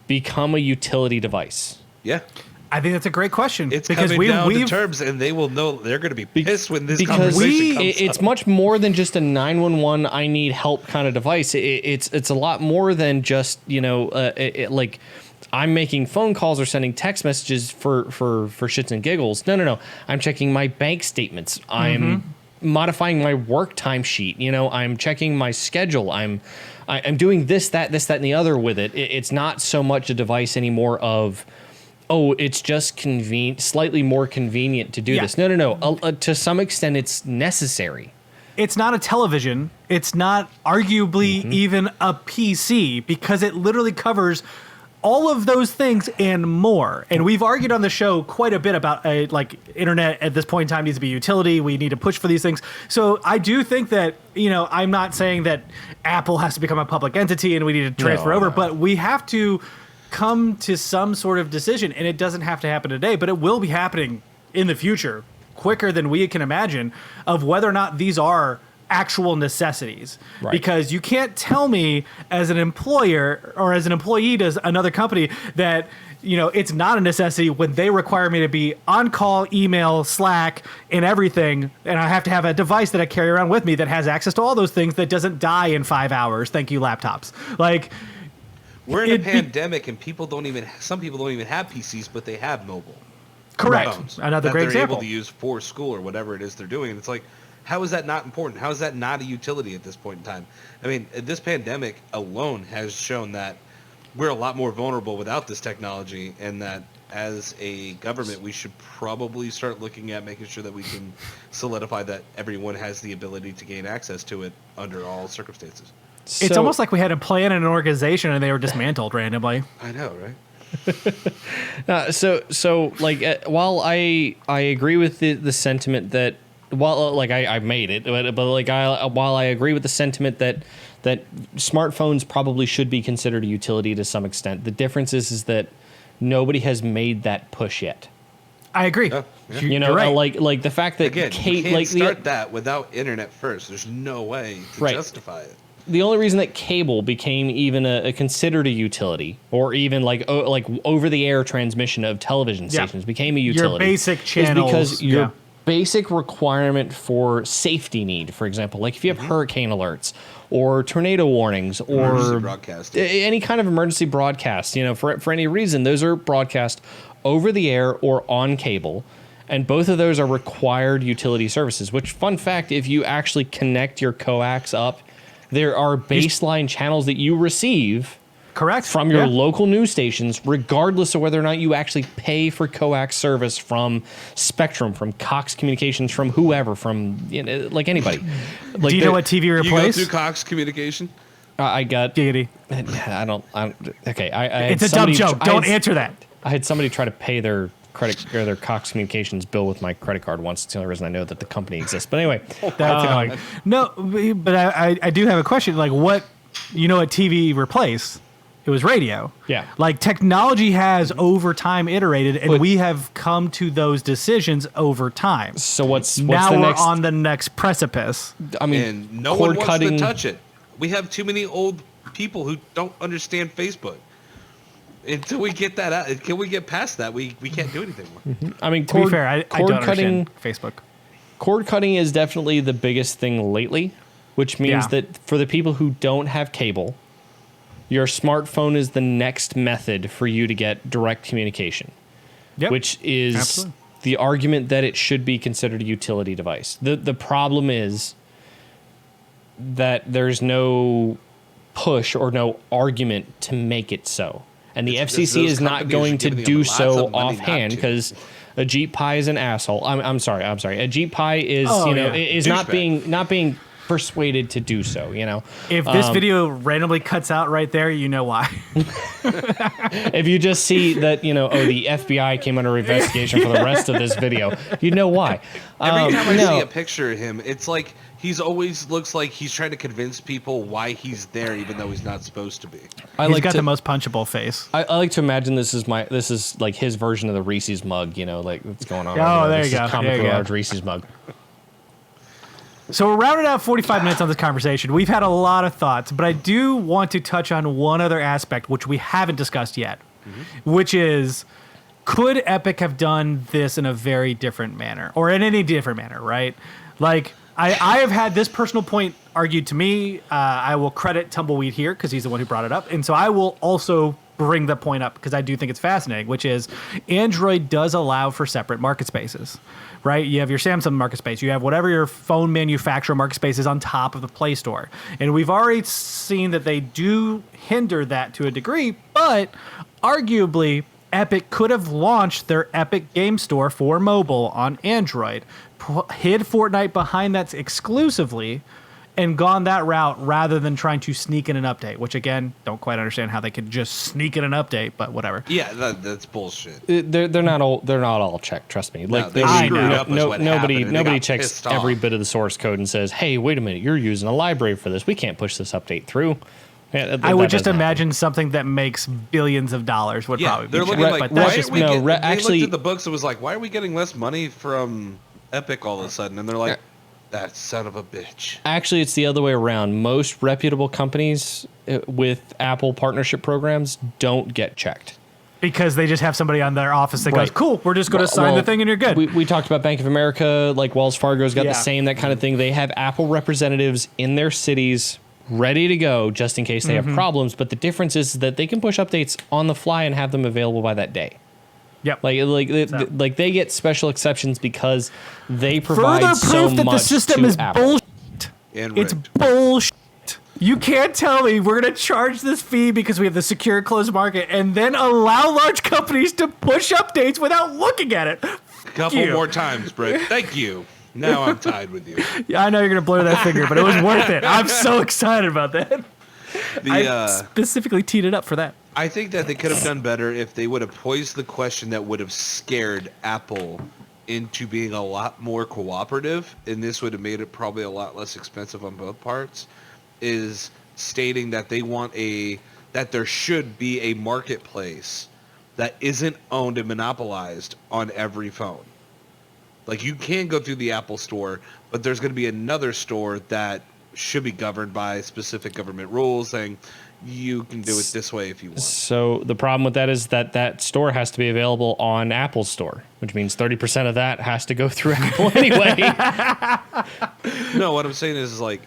Speaker 1: become a utility device?
Speaker 3: Yeah,
Speaker 2: I think that's a great question.
Speaker 3: it's
Speaker 2: because
Speaker 3: coming down to
Speaker 2: we've
Speaker 3: terms, and they will know they're going to be pissed when this
Speaker 1: because
Speaker 3: conversation comes
Speaker 1: it's
Speaker 3: up.
Speaker 1: much more than just a 911 I need help kind of device. It's a lot more than just like I'm making phone calls or sending text messages for shits and giggles. No. I'm checking my bank statements. I'm modifying my work timesheet. I'm checking my schedule. I'm doing this, that, and the other with it. It's not so much a device anymore of, it's just slightly more convenient to do this. No. To some extent, it's necessary.
Speaker 2: It's not a television. It's not arguably even a PC, because it literally covers all of those things and more. And we've argued on the show quite a bit about internet at this point in time needs to be utility. We need to push for these things. So I do think that, I'm not saying that Apple has to become a public entity and we need to transfer over, but we have to come to some sort of decision. And it doesn't have to happen today, but it will be happening in the future quicker than we can imagine, of whether or not these are actual necessities. Right. Because you can't tell me as an employer or as an employee to another company that it's not a necessity when they require me to be on call, email, Slack, and everything, and I have to have a device that I carry around with me that has access to all those things that doesn't die in 5 hours. Thank you, laptops.
Speaker 3: We're in a pandemic, and some people don't even have PCs, but they have mobile.
Speaker 2: Correct.
Speaker 3: Phones
Speaker 2: Another great example.
Speaker 3: They're able to use for school or whatever it is they're doing. And it's like, how is that not important? How is that not a utility at this point in time? I mean, this pandemic alone has shown that we're a lot more vulnerable without this technology, and that as a government, we should probably start looking at making sure that we can solidify that everyone has the ability to gain access to it under all circumstances.
Speaker 2: It's almost like we had a plan and an organization and they were dismantled randomly.
Speaker 3: I know, right?
Speaker 1: While I agree with the sentiment that while I made it, but while I agree with the sentiment that smartphones probably should be considered a utility to some extent, the difference is that nobody has made that push yet.
Speaker 2: I agree.
Speaker 3: Oh, yeah.
Speaker 2: You're right.
Speaker 1: Like the fact that
Speaker 3: again, you can't start that without internet first. There's no way to justify it.
Speaker 1: The only reason that cable became even considered a utility, or even over the air transmission of television stations became a utility,
Speaker 2: your basic channels,
Speaker 1: is because your basic requirement for safety need, for example, like if you have hurricane alerts or tornado warnings or any kind of emergency broadcast, for any reason, those are broadcast over the air or on cable. And both of those are required utility services, which, fun fact, if you actually connect your coax up, there are baseline channels that you receive from your local news stations, regardless of whether or not you actually pay for coax service from Spectrum, from Cox Communications, from whoever, from anybody.
Speaker 2: Do you know what TV replaced?
Speaker 3: You go through Cox Communication?
Speaker 1: I got
Speaker 2: giggity.
Speaker 1: I don't. Okay,
Speaker 2: it's a dumb joke. Don't answer that.
Speaker 1: I had somebody try to pay their credit or their Cox Communications bill with my credit card once. It's the only reason I know that the company exists. But anyway,
Speaker 2: that's annoying. No, but I do have a question. What TV replaced? It was radio.
Speaker 1: Yeah.
Speaker 2: Technology has over time iterated, and we have come to those decisions over time.
Speaker 1: So what's
Speaker 2: now
Speaker 1: the
Speaker 2: we're
Speaker 1: next,
Speaker 2: on the next precipice.
Speaker 1: I mean,
Speaker 3: and no one wants to touch it. We have too many old people who don't understand Facebook. Until we get that out, until we get past that, we can't do anything more.
Speaker 1: Mm-hmm. I mean,
Speaker 2: to be fair, I don't understand Facebook.
Speaker 1: Cord cutting is definitely the biggest thing lately, which means that for the people who don't have cable, your smartphone is the next method for you to get direct communication, which is the argument that it should be considered a utility device. The problem is that there's no push or no argument to make it so. And the FCC is not going to do so offhand because Ajit Pai is an asshole. I'm sorry. Ajit Pai is is not being persuaded to do so.
Speaker 2: If this video randomly cuts out right there, you know why.
Speaker 1: If you just see that the FBI came under investigation for the rest of this video, you know why.
Speaker 3: Every time I see a picture of him, it's like he's always looks like he's trying to convince people why he's there, even though he's not supposed to be.
Speaker 2: He's got the most punchable face.
Speaker 1: I like to imagine this is like his version of the Reese's mug, what's going on.
Speaker 2: Oh, there you go.
Speaker 1: Comic large Reese's mug.
Speaker 2: So we're rounding out 45 minutes on this conversation. We've had a lot of thoughts, but I do want to touch on one other aspect, which we haven't discussed yet, which is, could Epic have done this in a very different manner, or in any different manner, right? I have had this personal point argued to me. I will credit Tumbleweed here because he's the one who brought it up. And so I will also bring the point up because I do think it's fascinating, which is Android does allow for separate market spaces, right? You have your Samsung market space. You have whatever your phone manufacturer market space is on top of the Play Store. And we've already seen that they do hinder that to a degree, but arguably Epic could have launched their Epic Game Store for mobile on Android, hid Fortnite behind that exclusively, and gone that route rather than trying to sneak in an update, which again, don't quite understand how they could just sneak in an update, but whatever.
Speaker 4: Yeah, that's bullshit.
Speaker 1: They're not all checked. Trust me. Like
Speaker 4: they screwed up is what happened, and they
Speaker 1: nobody
Speaker 4: got
Speaker 1: checks
Speaker 4: pissed off.
Speaker 1: every bit of the source code and says, "Hey, wait a minute, you're using a library for this. We can't push this update through." Yeah,
Speaker 2: I would just
Speaker 1: doesn't
Speaker 2: imagine something that makes billions of dollars would probably
Speaker 4: they're
Speaker 2: be
Speaker 4: looking
Speaker 2: checked,
Speaker 4: like,
Speaker 2: but
Speaker 4: why
Speaker 2: that's
Speaker 4: are
Speaker 2: just
Speaker 4: we
Speaker 2: me.
Speaker 1: no,
Speaker 4: they
Speaker 1: actually-
Speaker 4: looked at the books and was like, why are we getting less money from Epic all of a sudden? And they're like, that son of a bitch.
Speaker 1: Actually, it's the other way around. Most reputable companies with Apple partnership programs don't get checked.
Speaker 2: Because they just have somebody on their office that goes,
Speaker 1: Right.
Speaker 2: cool, we're just going to sign the thing and you're good.
Speaker 1: We talked about Bank of America, like Wells Fargo's got
Speaker 2: Yeah.
Speaker 1: the same, that kind of thing. They have Apple representatives in their cities ready to go just in case they have problems. But the difference is that they can push updates on the fly and have them available by that day.
Speaker 2: Yep.
Speaker 1: Like they get special exceptions because they provide
Speaker 2: Further
Speaker 1: so
Speaker 2: proof that
Speaker 1: much
Speaker 2: the system
Speaker 1: to
Speaker 2: is
Speaker 1: Apple.
Speaker 2: bullshit.
Speaker 4: And
Speaker 2: It's
Speaker 4: rigged.
Speaker 2: bullshit. You can't tell me we're going to charge this fee because we have the secure closed market and then allow large companies to push updates without looking at it.
Speaker 4: A couple
Speaker 2: you.
Speaker 4: more times, Brett. Thank you. Now I'm tied with you.
Speaker 2: Yeah, I know you're going to blur that finger, but it was worth it. I'm so excited about that. I specifically teed it up for that.
Speaker 4: I think that they could have done better if they would have posed the question that would have scared Apple into being a lot more cooperative, and this would have made it probably a lot less expensive on both parts, is stating that they want that there should be a marketplace that isn't owned and monopolized on every phone. Like, you can go through the Apple store, but there's going to be another store that should be governed by specific government rules saying you can do it this way if you want.
Speaker 1: So the problem with that is that store has to be available on Apple's store, which means 30% of that has to go through Apple anyway.
Speaker 4: No, what I'm saying is like,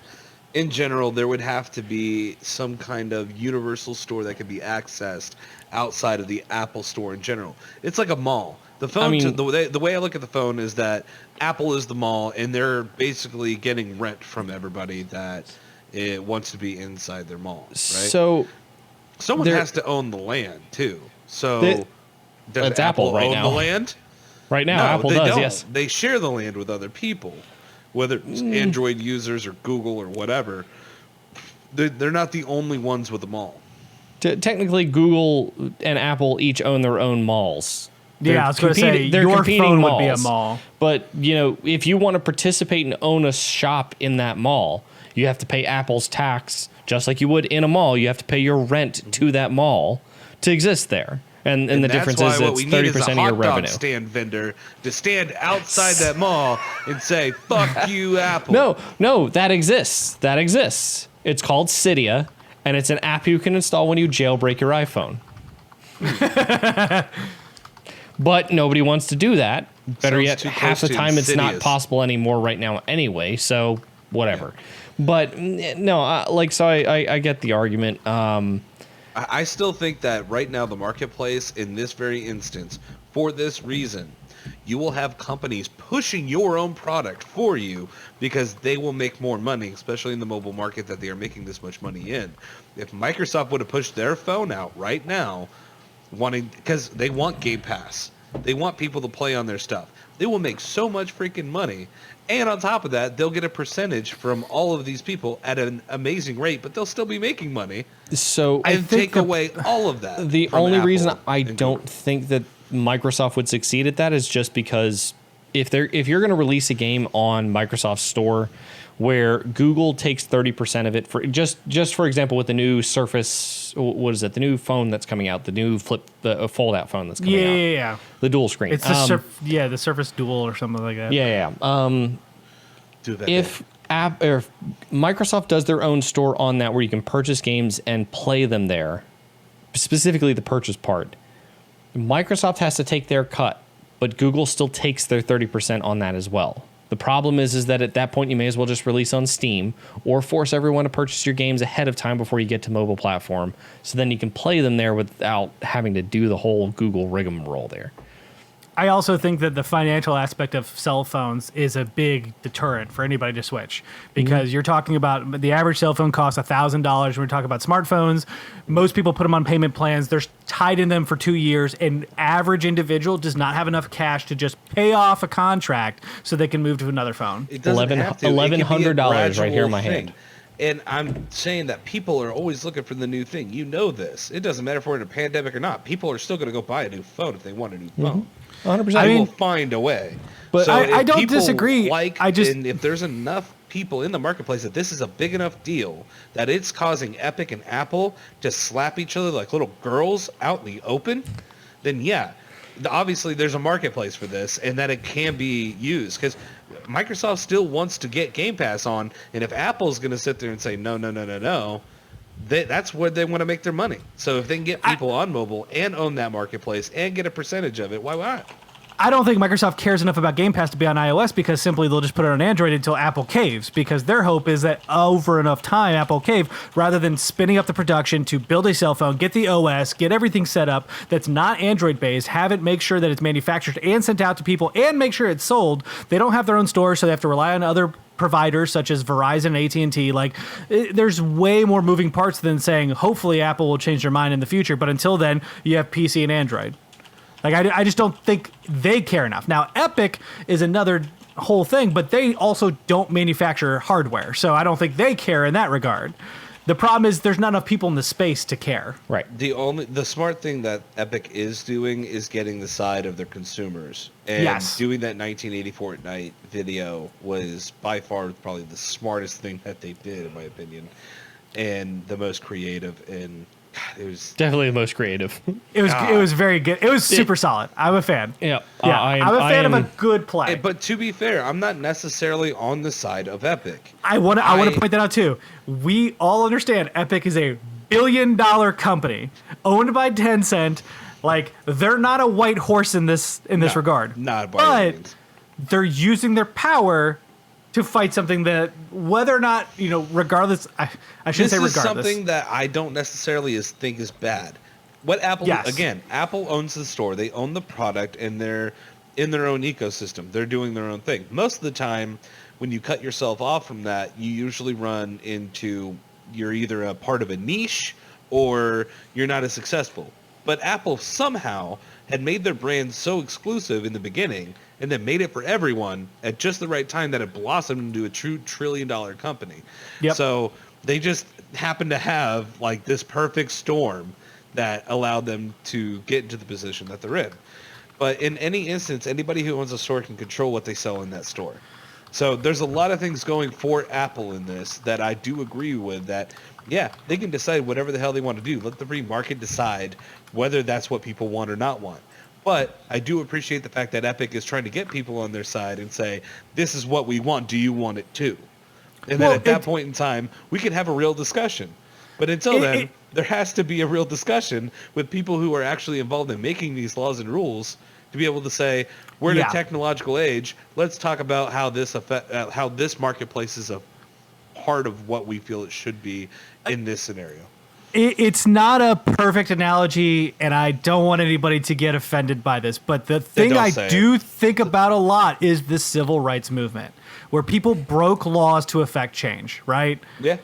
Speaker 4: in general, there would have to be some kind of universal store that could be accessed outside of the Apple store in general. It's like a mall. The phone, the way I look at the phone is that Apple is the mall, and they're basically getting rent from everybody that it wants to be inside their mall. Right?
Speaker 1: So
Speaker 4: someone has to own the land too. So does
Speaker 1: It's Apple right
Speaker 4: own
Speaker 1: now.
Speaker 4: the land?
Speaker 1: right now,
Speaker 4: No,
Speaker 1: Apple
Speaker 4: they
Speaker 1: does,
Speaker 4: don't.
Speaker 1: yes.
Speaker 4: They share the land with other people, whether it's Android users or Google or whatever. They're not the only ones with the mall.
Speaker 1: Technically, Google and Apple each own their own malls.
Speaker 2: Yeah, I was going to say,
Speaker 1: they're
Speaker 2: your
Speaker 1: competing
Speaker 2: phone
Speaker 1: malls.
Speaker 2: would be a mall.
Speaker 1: But, if you want to participate and own a shop in that mall, you have to pay Apple's tax, just like you would in a mall. You have to pay your rent to that mall to exist there. And the difference is it's 30% of your revenue.
Speaker 4: Stand vendor to stand outside that mall and say, fuck you, Apple.
Speaker 1: No, that exists. That exists. It's called Cydia, and it's an app you can install when you jailbreak your iPhone. But nobody wants to do that. Better
Speaker 4: Sounds
Speaker 1: yet,
Speaker 4: too
Speaker 1: half
Speaker 4: close
Speaker 1: the
Speaker 4: to
Speaker 1: time it's not
Speaker 4: insidious.
Speaker 1: possible anymore right now anyway, so whatever. Yeah. But no, I get the argument.
Speaker 4: I still think that right now the marketplace in this very instance, for this reason, you will have companies pushing your own product for you because they will make more money, especially in the mobile market that they are making this much money in. If Microsoft would have pushed their phone out right now, because they want Game Pass, they want people to play on their stuff, they will make so much freaking money. And on top of that, they'll get a percentage from all of these people at an amazing rate, but they'll still be making money.
Speaker 1: So
Speaker 4: And take away all of that.
Speaker 1: the
Speaker 4: from
Speaker 1: only
Speaker 4: Apple
Speaker 1: reason I
Speaker 4: and
Speaker 1: don't
Speaker 4: Google.
Speaker 1: think that Microsoft would succeed at that is just because if you're going to release a game on Microsoft's store where Google takes 30% of it for just for example with the new Surface, what is it? The new phone that's coming out, the new fold out phone that's coming out.
Speaker 2: Yeah.
Speaker 1: The dual screen.
Speaker 2: It's the Surface Dual or something like that.
Speaker 1: Yeah.
Speaker 4: Do that
Speaker 1: If Microsoft does their own store on that where you can purchase games and play them there, specifically the purchase part, Microsoft has to take their cut, but Google still takes their 30% on that as well. The problem is that at that point you may as well just release on Steam or force everyone to purchase your games ahead of time before you get to mobile platform, so then you can play them there without having to do the whole Google rigmarole there.
Speaker 2: I also think that the financial aspect of cell phones is a big deterrent for anybody to switch, because you're talking about the average cell phone costs $1,000. When we're talking about smartphones, most people put them on payment plans. They're tied in them for 2 years. An average individual does not have enough cash to just pay off a contract so they can move to another phone.
Speaker 3: It doesn't have to. It can be a
Speaker 1: $1,100 right here in my
Speaker 3: gradual
Speaker 1: hand.
Speaker 3: thing. And I'm saying that people are always looking for the new thing. You know this. It doesn't matter if we're in a pandemic or not. People are still going to go buy a new phone if they want a new phone.
Speaker 1: 100%.
Speaker 3: They will find a way.
Speaker 2: But
Speaker 3: so
Speaker 2: I
Speaker 3: if
Speaker 2: don't
Speaker 3: people
Speaker 2: disagree.
Speaker 3: And if there's enough people in the marketplace that this is a big enough deal that it's causing Epic and Apple to slap each other like little girls out in the open, then yeah, obviously there's a marketplace for this, and that it can be used, because Microsoft still wants to get Game Pass on, and if Apple's going to sit there and say no, that's where they want to make their money. So if they can get people on mobile and own that marketplace and get a percentage of it, why not?
Speaker 2: I don't think Microsoft cares enough about Game Pass to be on iOS, because simply they'll just put it on Android until Apple caves, because their hope is that over enough time Apple cave, rather than spinning up the production to build a cell phone, get the OS, get everything set up that's not Android based, have it, make sure that it's manufactured and sent out to people, and make sure it's sold. They don't have their own store, so they have to rely on other providers such as Verizon and AT&T. There's way more moving parts than saying hopefully Apple will change their mind in the future, but until then you have PC and Android. I just don't think they care enough. Now, Epic is another whole thing, but they also don't manufacture hardware, so I don't think they care in that regard. The problem is there's not enough people in the space to care.
Speaker 1: Right.
Speaker 3: The smart thing that Epic is doing is getting the side of their consumers. And doing that 1980 Fortnite video was by far probably the smartest thing that they did, in my opinion, and the most creative. And it was
Speaker 1: definitely the most creative.
Speaker 2: It was very good. It was super solid. I'm a fan.
Speaker 1: Yeah.
Speaker 2: I'm a fan of a good play.
Speaker 3: But to be fair, I'm not necessarily on the side of Epic.
Speaker 2: I want to point that out too. We all understand Epic is a billion-dollar company owned by Tencent. They're not a white horse in this regard.
Speaker 3: Not by any means.
Speaker 2: They're using their power to fight something that, whether or not, regardless, I shouldn't say regardless.
Speaker 3: This is something that I don't necessarily think is bad. What Apple, again, Apple owns the store. They own the product, and they're in their own ecosystem. They're doing their own thing. Most of the time, when you cut yourself off from that, you usually run into you're either a part of a niche or you're not as successful. But Apple somehow had made their brand so exclusive in the beginning and then made it for everyone at just the right time that it blossomed into a true trillion-dollar company.
Speaker 2: Yep.
Speaker 3: So they just happened to have this perfect storm that allowed them to get into the position that they're in. But in any instance, anybody who owns a store can control what they sell in that store. So there's a lot of things going for Apple in this that I do agree with, that, yeah, they can decide whatever the hell they want to do. Let the free market decide whether that's what people want or not want. But I do appreciate the fact that Epic is trying to get people on their side and say, this is what we want. Do you want it too? And then at that point in time, we can have a real discussion. But until then, there has to be a real discussion with people who are actually involved in making these laws and rules to be able to say, we're in a technological age. Let's talk about how this marketplace is a part of what we feel it should be in this scenario.
Speaker 2: It's not a perfect analogy, and I don't want anybody to get offended by this, but the thing I do think about a lot is the civil rights movement, where people broke laws to affect change, right?
Speaker 3: Yeah.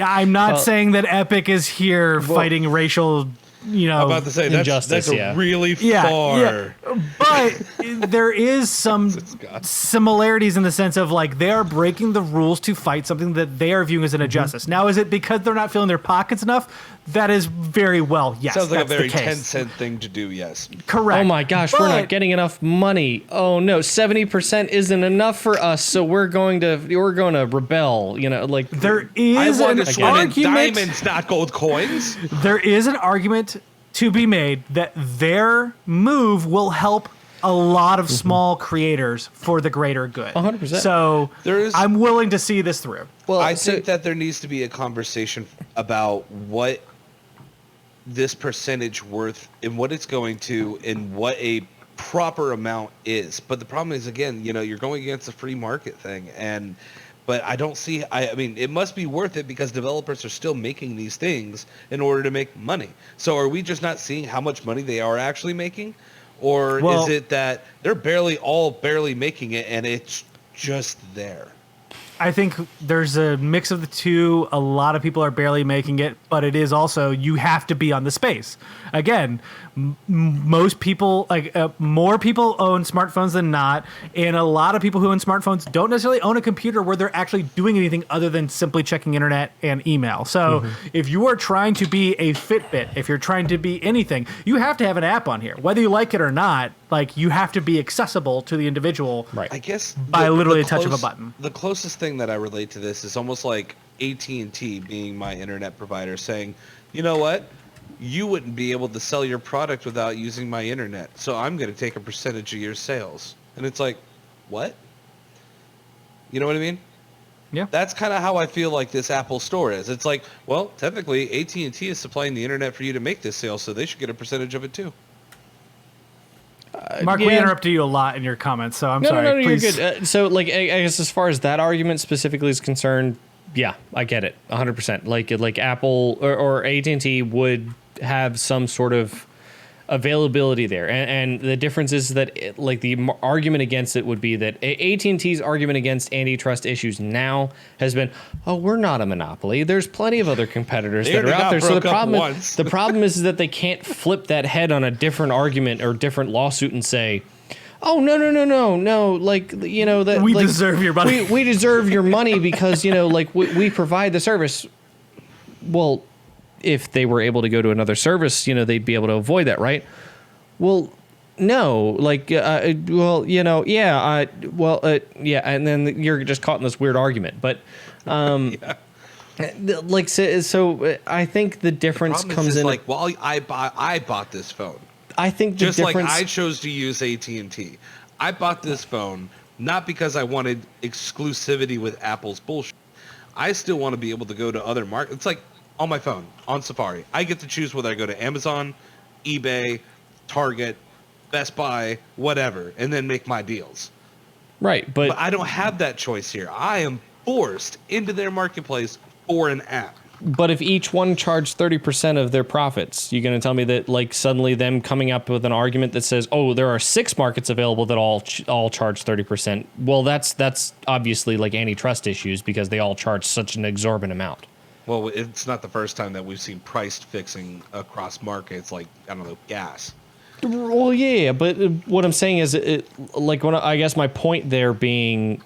Speaker 2: I'm not saying that Epic is here fighting racial,
Speaker 3: I'm about to say
Speaker 1: injustice,
Speaker 3: that's really far.
Speaker 2: Yeah. But there is some similarities in the sense of they are breaking the rules to fight something that they are viewing as an injustice. Now, is it because they're not filling their pockets enough? That is very well, yes.
Speaker 3: Sounds like a very 10-cent thing to do, yes.
Speaker 2: Correct.
Speaker 1: Oh my gosh, we're not getting enough money. Oh no, 70% isn't enough for us, so we're going to rebel.
Speaker 2: There is an argument.
Speaker 3: Diamonds, not gold coins.
Speaker 2: There is an argument to be made that their move will help a lot of small creators for the greater good.
Speaker 1: 100%.
Speaker 2: So I'm willing to see this through.
Speaker 3: Well, I think that there needs to be a conversation about what this percentage worth and what it's going to and what a proper amount is. But the problem is, again, you're going against the free market thing. But I don't see, I mean, it must be worth it because developers are still making these things in order to make money. So are we just not seeing how much money they are actually making? Or is it that they're barely making it and it's just there?
Speaker 2: I think there's a mix of the two. A lot of people are barely making it, but it is also you have to be on the space. Again, most people, more people own smartphones than not, and a lot of people who own smartphones don't necessarily own a computer where they're actually doing anything other than simply checking internet and email. So if you are trying to be a Fitbit, if you're trying to be anything, you have to have an app on here, whether you like it or not. Like, you have to be accessible to the individual,
Speaker 1: Right.
Speaker 3: I guess
Speaker 2: by literally a touch of a button.
Speaker 3: The closest thing that I relate to this is almost like AT&T being my internet provider saying, you know what? You wouldn't be able to sell your product without using my internet, so I'm going to take a percentage of your sales. And it's like, what? You know what I mean?
Speaker 2: Yeah.
Speaker 3: That's kind of how I feel like this Apple Store is. It's like, well, technically AT&T is supplying the internet for you to make this sale, so they should get a percentage of it too.
Speaker 2: Mark, we interrupted you a lot in your comments, so I'm sorry.
Speaker 1: No,
Speaker 2: Please.
Speaker 1: you're good. So, like, I guess as far as that argument specifically is concerned, yeah, I get it, 100%. Like Apple or AT&T would have some sort of availability there, and the difference is that the argument against it would be that AT&T's argument against antitrust issues now has been, oh, we're not a monopoly. There's plenty of other competitors that are out there. So the problem is that they can't flip that head on a different argument or different lawsuit and say, oh, no, like, you know, that
Speaker 2: we deserve your money.
Speaker 1: We deserve your money because, you know, like we provide the service. Well, if they were able to go to another service, you know, they'd be able to avoid that, right? Well, no, like, well, you know, yeah, yeah, and then you're just caught in this weird argument. But,
Speaker 3: Yeah.
Speaker 1: like, so I think the difference comes in.
Speaker 3: Like, well, I bought this phone.
Speaker 1: I think the
Speaker 3: just
Speaker 1: difference,
Speaker 3: like I chose to use AT&T. I bought this phone not because I wanted exclusivity with Apple's bullshit. I still want to be able to go to other markets. It's like on my phone, on Safari. I get to choose whether I go to Amazon, eBay, Target, Best Buy, whatever, and then make my deals.
Speaker 1: right, but
Speaker 3: I don't have that choice here. I am forced into their marketplace for an app.
Speaker 1: But if each one charged 30% of their profits, you're going to tell me that, like, suddenly them coming up with an argument that says, oh, there are 6 markets available that all charge 30%. Well, that's obviously like antitrust issues because they all charge such an exorbitant amount.
Speaker 3: Well, it's not the first time that we've seen price fixing across markets, like, I don't know, gas.
Speaker 1: Well, yeah, but what I'm saying is, I guess my point there being,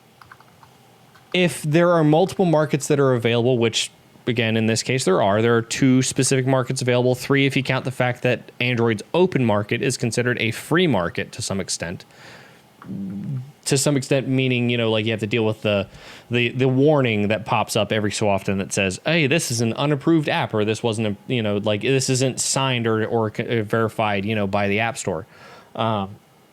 Speaker 1: if there are multiple markets that are available, which, again, in this case, there are 2 specific markets available, 3 if you count the fact that Android's open market is considered a free market to some extent. To some extent, meaning, you know, like you have to deal with the warning that pops up every so often that says, hey, this is an unapproved app, or this wasn't, like this isn't signed or verified, you know, by the App Store.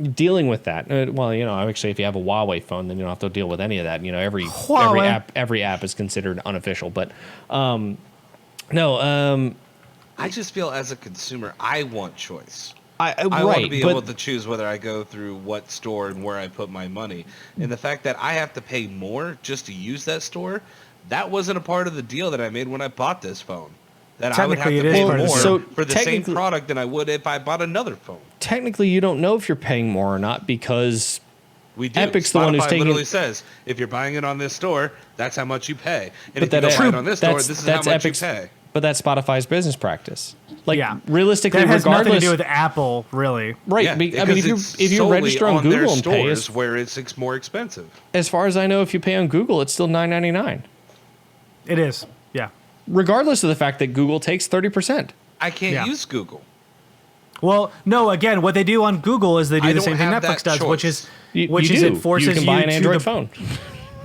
Speaker 1: Dealing with that, well, you know, actually, if you have a Huawei phone, then you don't have to deal with any of that. You know, every app is considered unofficial. But I
Speaker 3: just feel as a consumer, I want choice.
Speaker 1: I
Speaker 3: want to be able to choose whether I go through what store and where I put my money. And the fact that I have to pay more just to use that store, that wasn't a part of the deal that I made when I bought this phone. That I would have to pay more for the same product than I would if I bought another phone.
Speaker 1: Technically, you don't know if you're paying more or not because
Speaker 3: we do.
Speaker 1: Epic's
Speaker 3: Spotify
Speaker 1: the one who's taking.
Speaker 3: Literally says if you're buying it on this store, that's how much you pay. And if you don't buy it on this store, this is how much you pay.
Speaker 1: But that's Spotify's business practice. Like,
Speaker 2: yeah.
Speaker 1: Realistically,
Speaker 2: that has
Speaker 1: regardless,
Speaker 2: nothing to do with Apple, really.
Speaker 1: Right.
Speaker 3: Yeah,
Speaker 1: I mean, if you register on Google and pay,
Speaker 3: is where it's more expensive.
Speaker 1: As far as I know, if you pay on Google, it's still $9.99.
Speaker 2: It is. Yeah.
Speaker 1: Regardless of the fact that Google takes 30%.
Speaker 3: I can't use Google.
Speaker 2: Well, no. Again, what they do on Google is they do the same thing Netflix does, which is it forces
Speaker 1: you can buy an Android phone.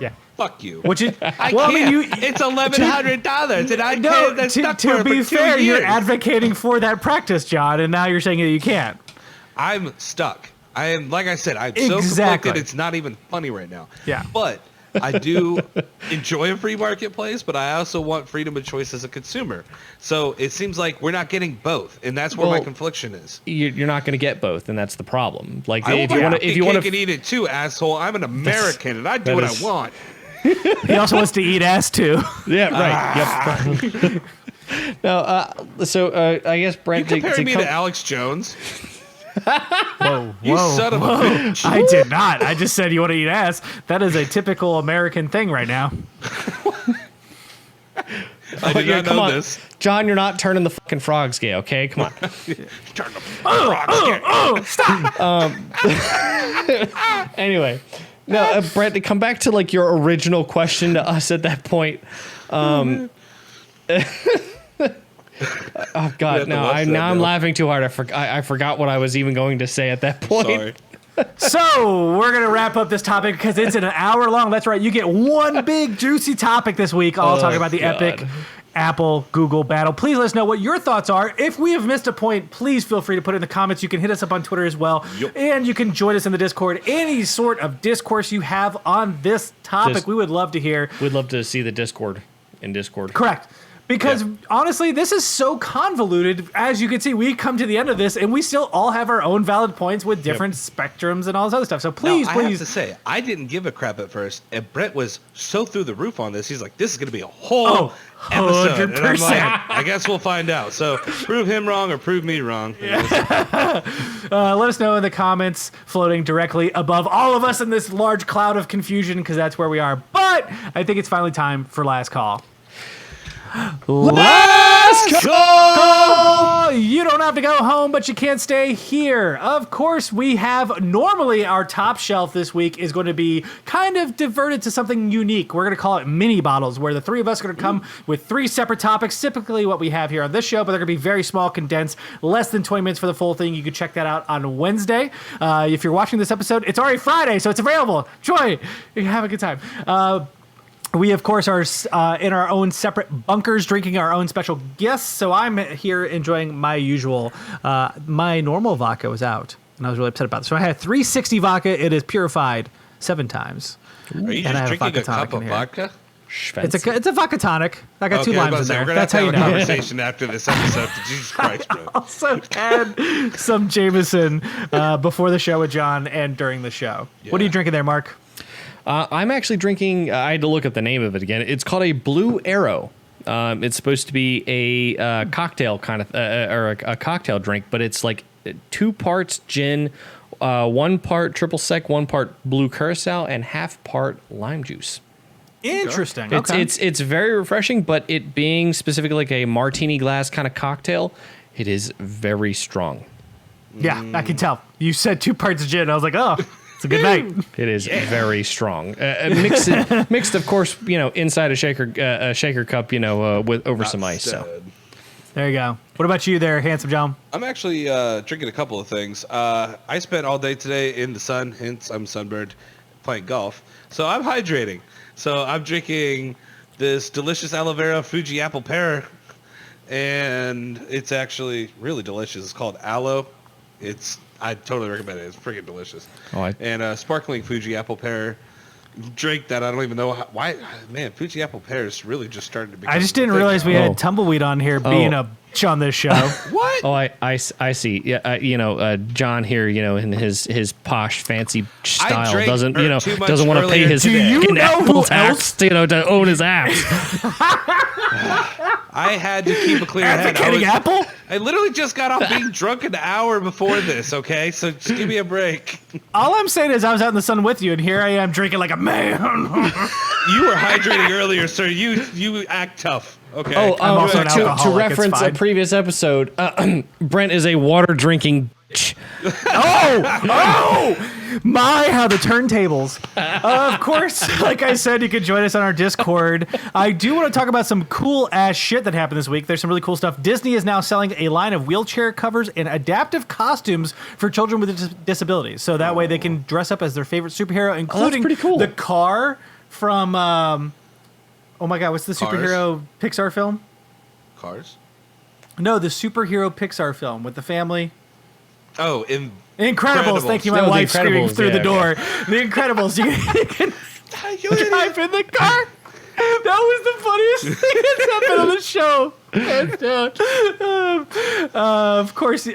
Speaker 2: Yeah.
Speaker 3: Fuck you.
Speaker 2: Which is
Speaker 3: I can't. It's $1,100, and I can't. That's stuck
Speaker 2: to be
Speaker 3: for 2
Speaker 2: fair,
Speaker 3: years.
Speaker 2: you're advocating for that practice, John, and now you're saying that you can't.
Speaker 3: I'm stuck. I am, like I said, I'm so conflicted. It's not even funny right now.
Speaker 2: Yeah.
Speaker 3: But I do enjoy a free marketplace, but I also want freedom of choice as a consumer. So it seems like we're not getting both, and that's where my confliction is.
Speaker 1: You're not going to get both, and that's the problem. Like,
Speaker 3: if you want to eat it too, asshole. I'm an American, and I do what I want.
Speaker 2: He also wants to eat ass too.
Speaker 1: Yeah, right. Yep. No, so I guess Brent.
Speaker 3: You comparing me to Alex Jones?
Speaker 2: Whoa,
Speaker 3: You son of a bitch.
Speaker 2: I did not. I just said you want to eat ass. That is a typical American thing right now.
Speaker 3: I did not
Speaker 1: come
Speaker 3: know
Speaker 1: on.
Speaker 3: this.
Speaker 1: John, you're not turning the fucking frogs gay, okay? Come on.
Speaker 3: Turn the frogs gay.
Speaker 1: Anyway, no, Brett, to come back to like your original question to us at that point. Oh God, no! I'm laughing too hard. I forgot what I was even going to say at that point.
Speaker 3: Sorry.
Speaker 2: So we're gonna wrap up this topic because it's an hour long. That's right. You get one big juicy topic this week. I'll talk about the
Speaker 1: God.
Speaker 2: epic Apple Google battle. Please let us know what your thoughts are. If we have missed a point, please feel free to put it in the comments. You can hit us up on Twitter as well, and you can join us in the Discord. Any sort of discourse you have on this topic, we would love to hear.
Speaker 1: We'd love to see the Discord in Discord.
Speaker 2: Correct. Because honestly, this is so convoluted. As you can see, we come to the end of this, and we still all have our own valid points with different spectrums and all this other stuff. So please,
Speaker 3: I
Speaker 2: please.
Speaker 3: have to say, I didn't give a crap at first, and Brett was so through the roof on this. He's like, "This is going to be a whole episode." And I'm like, I guess we'll find out. So prove him wrong or prove me wrong.
Speaker 2: Let us know in the comments, floating directly above all of us in this large cloud of confusion, because that's where we are. But I think it's finally time for last call. Last call! You don't have to go home, but you can't stay here. Of course, we have normally our top shelf this week is going to be kind of diverted to something unique. We're going to call it mini bottles, where the three of us are going to come with three separate topics, typically what we have here on this show, but they're going to be very small, condensed, less than 20 minutes for the full thing. You can check that out on Wednesday. If you're watching this episode, it's already Friday, so it's available. Enjoy. Have a good time. We, of course, are in our own separate bunkers, drinking our own special guests. So I'm here enjoying my usual. My normal vodka was out, and I was really upset about it. So I had 360 vodka. It is purified 7 times.
Speaker 3: Are you
Speaker 2: And I
Speaker 3: just
Speaker 2: have
Speaker 3: drinking a
Speaker 2: tonic
Speaker 3: cup
Speaker 2: in
Speaker 3: of
Speaker 2: here.
Speaker 3: vodka?
Speaker 2: It's a vodka tonic. I got 2
Speaker 3: Okay, I was
Speaker 2: limes
Speaker 3: about
Speaker 2: in
Speaker 3: to say,
Speaker 2: there.
Speaker 3: we're gonna
Speaker 2: That's
Speaker 3: have
Speaker 2: how
Speaker 3: to
Speaker 2: you
Speaker 3: have a
Speaker 2: know.
Speaker 3: conversation after this episode. Jesus Christ, bro.
Speaker 2: Also had some Jameson before the show with John and during the show. What are you drinking there, Mark?
Speaker 1: I'm actually drinking. I had to look up the name of it again. It's called a Blue Arrow. It's supposed to be a cocktail kind of, or a cocktail drink, but it's like 2 parts gin, 1 part triple sec, 1 part blue curacao, and half part lime juice.
Speaker 2: Interesting.
Speaker 1: It's very refreshing, but it being specifically like a martini glass kind of cocktail, it is very strong.
Speaker 2: Yeah, I can tell. You said 2 parts gin. I was like, oh. It's a good night.
Speaker 1: It is very strong. Mixed, of course, inside a shaker cup, with over some ice. So
Speaker 2: there you go. What about you there, handsome John?
Speaker 3: I'm actually drinking a couple of things. I spent all day today in the sun, hence I'm sunburned, playing golf. So I'm hydrating. So I'm drinking this delicious aloe vera Fuji apple pear, and it's actually really delicious. It's called Aloe. I totally recommend it. It's freaking delicious. And sparkling Fuji apple pear drink that I don't even know why. Man, Fuji apple pear is really just starting to become.
Speaker 2: I just didn't realize we had tumbleweed on here being a bitch on this show.
Speaker 3: What?
Speaker 1: Oh, I see. Yeah, John here, in his posh, fancy style doesn't want to pay his fucking apple tax, to own his apps.
Speaker 3: I had to keep a clear head.
Speaker 2: Apple?
Speaker 3: I literally just got off being drunk an hour before this, okay? So just give me a break.
Speaker 2: All I'm saying is I was out in the sun with you, and here I am drinking like a man.
Speaker 3: You were hydrating earlier, sir. You act tough, okay?
Speaker 2: I'm also an
Speaker 1: to
Speaker 2: alcoholic,
Speaker 1: reference
Speaker 2: it's
Speaker 1: a
Speaker 2: fine.
Speaker 1: previous episode, Brent is a water drinking bitch.
Speaker 2: My, how the turntables. Of course, like I said, you can join us on our Discord. I do want to talk about some cool ass shit that happened this week. There's some really cool stuff. Disney is now selling a line of wheelchair covers and adaptive costumes for children with disabilities. So that way they can dress up as their favorite superhero, including
Speaker 1: pretty cool.
Speaker 2: the car from, oh my God, what's the superhero Pixar film?
Speaker 3: Cars?
Speaker 2: No, the superhero Pixar film with the family.
Speaker 3: Oh,
Speaker 2: Incredibles. Thank you. My
Speaker 1: No, The
Speaker 2: wife screaming
Speaker 1: Incredibles,
Speaker 2: through the
Speaker 1: yeah,
Speaker 2: door. The Incredibles. You can drive in the car. That was the funniest thing that's happened on the show. Hands down. Of course, they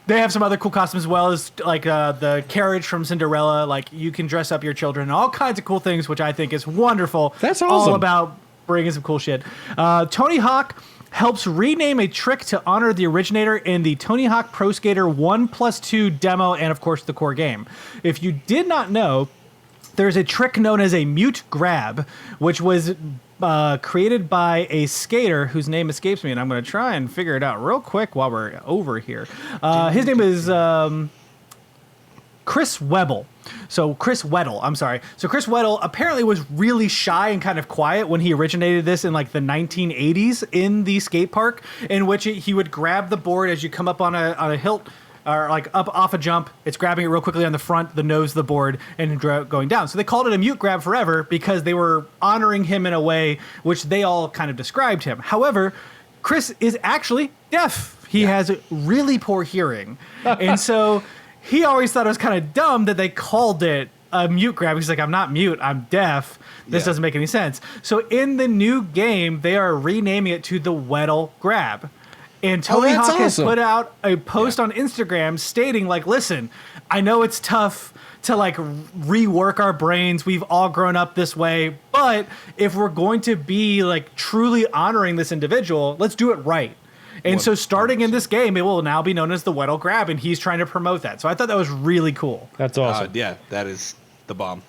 Speaker 2: have some other cool costumes as well as like the carriage from Cinderella. Like you can dress up your children and all kinds of cool things, which I think is wonderful.
Speaker 1: That's awesome.
Speaker 2: All about bringing some cool shit. Tony Hawk helps rename a trick to honor the originator in the Tony Hawk Pro Skater 1+2 demo and, of course, the core game. If you did not know, there's a trick known as a mute grab, which was created by a skater whose name escapes me, and I'm going to try and figure it out real quick while we're over here. His name is Chris Weddle. So Chris Weddle apparently was really shy and kind of quiet when he originated this in like the 1980s in the skate park, in which he would grab the board as you come up on a hilt, or like up off a jump. It's grabbing it real quickly on the front, the nose of the board, and going down. So they called it a mute grab forever because they were honoring him in a way which they all kind of described him. However, Chris is actually deaf. He has really poor hearing. And so he always thought it was kind of dumb that they called it a mute grab. He's like, I'm not mute, I'm deaf. This doesn't make any sense. So in the new game, they are renaming it to the Weddle grab. And Tony Hawk has put out a post on Instagram stating, like, listen, I know it's tough to like rework our brains. We've all grown up this way. But if we're going to be like truly honoring this individual, let's do it right. And so starting in this game, it will now be known as the Weddle grab, and he's trying to promote that. So I thought that was really cool.
Speaker 1: That's awesome.
Speaker 3: Yeah, that is the bomb.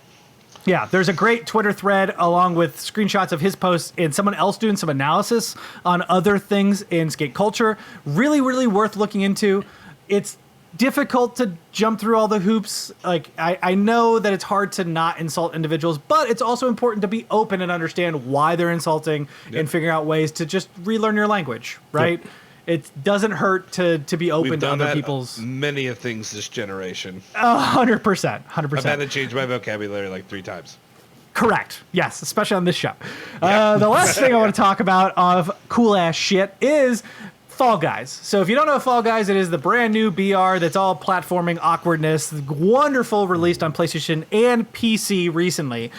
Speaker 2: Yeah, there's a great Twitter thread along with screenshots of his posts and someone else doing some analysis on other things in skate culture. Really, really worth looking into. It's difficult to jump through all the hoops. Like, I know that it's hard to not insult individuals, but it's also important to be open and understand why they're insulting and figure out ways to just relearn your language, right? Yep. It doesn't hurt to be open to other people's...
Speaker 3: many of things this generation.
Speaker 2: 100%.
Speaker 3: I've had to change my vocabulary like 3 times.
Speaker 2: Correct. Yes, especially on this show. The last thing I want to talk about of cool-ass shit is Fall Guys. So if you don't know Fall Guys, it is the brand new BR that's all platforming awkwardness. Wonderful, released on PlayStation and PC recently.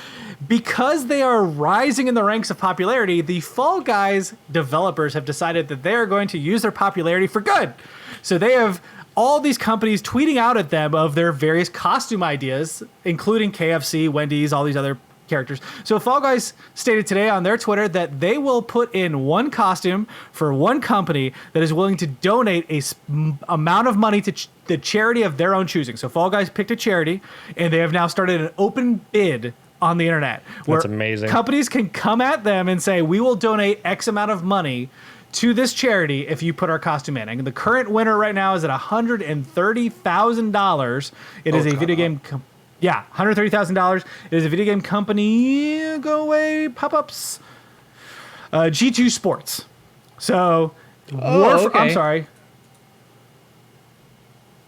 Speaker 2: Because they are rising in the ranks of popularity, the Fall Guys developers have decided that they are going to use their popularity for good. So they have all these companies tweeting out at them of their various costume ideas, including KFC, Wendy's, all these other characters. So Fall Guys stated today on their Twitter that they will put in one costume for one company that is willing to donate a amount of money to the charity of their own choosing. So Fall Guys picked a charity, and they have now started an open bid on the internet where
Speaker 1: that's amazing.
Speaker 2: Companies can come at them and say, we will donate X amount of money to this charity if you put our costume in. And the current winner right now is at $130,000. It is a video game... $130,000. It is a video game company. Go away, pop-ups. G2 Sports. So, I'm sorry.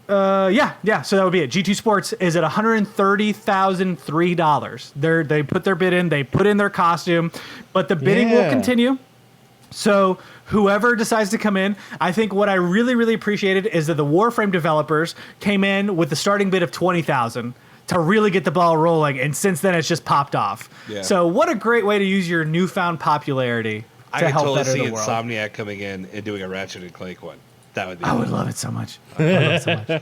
Speaker 2: So that would be it. G2 Sports is at $130,003. They put their bid in. They put in their costume, but the bidding will continue. So whoever decides to come in, I think what I really, really appreciated is that the Warframe developers came in with the starting bid of $20,000 to really get the ball rolling, and since then it's just popped off. Yeah. So what a great way to use your newfound popularity to help better the world.
Speaker 3: I could totally see Insomniac coming in and doing a Ratchet and Clank one. That would be.
Speaker 2: I would love it so much. But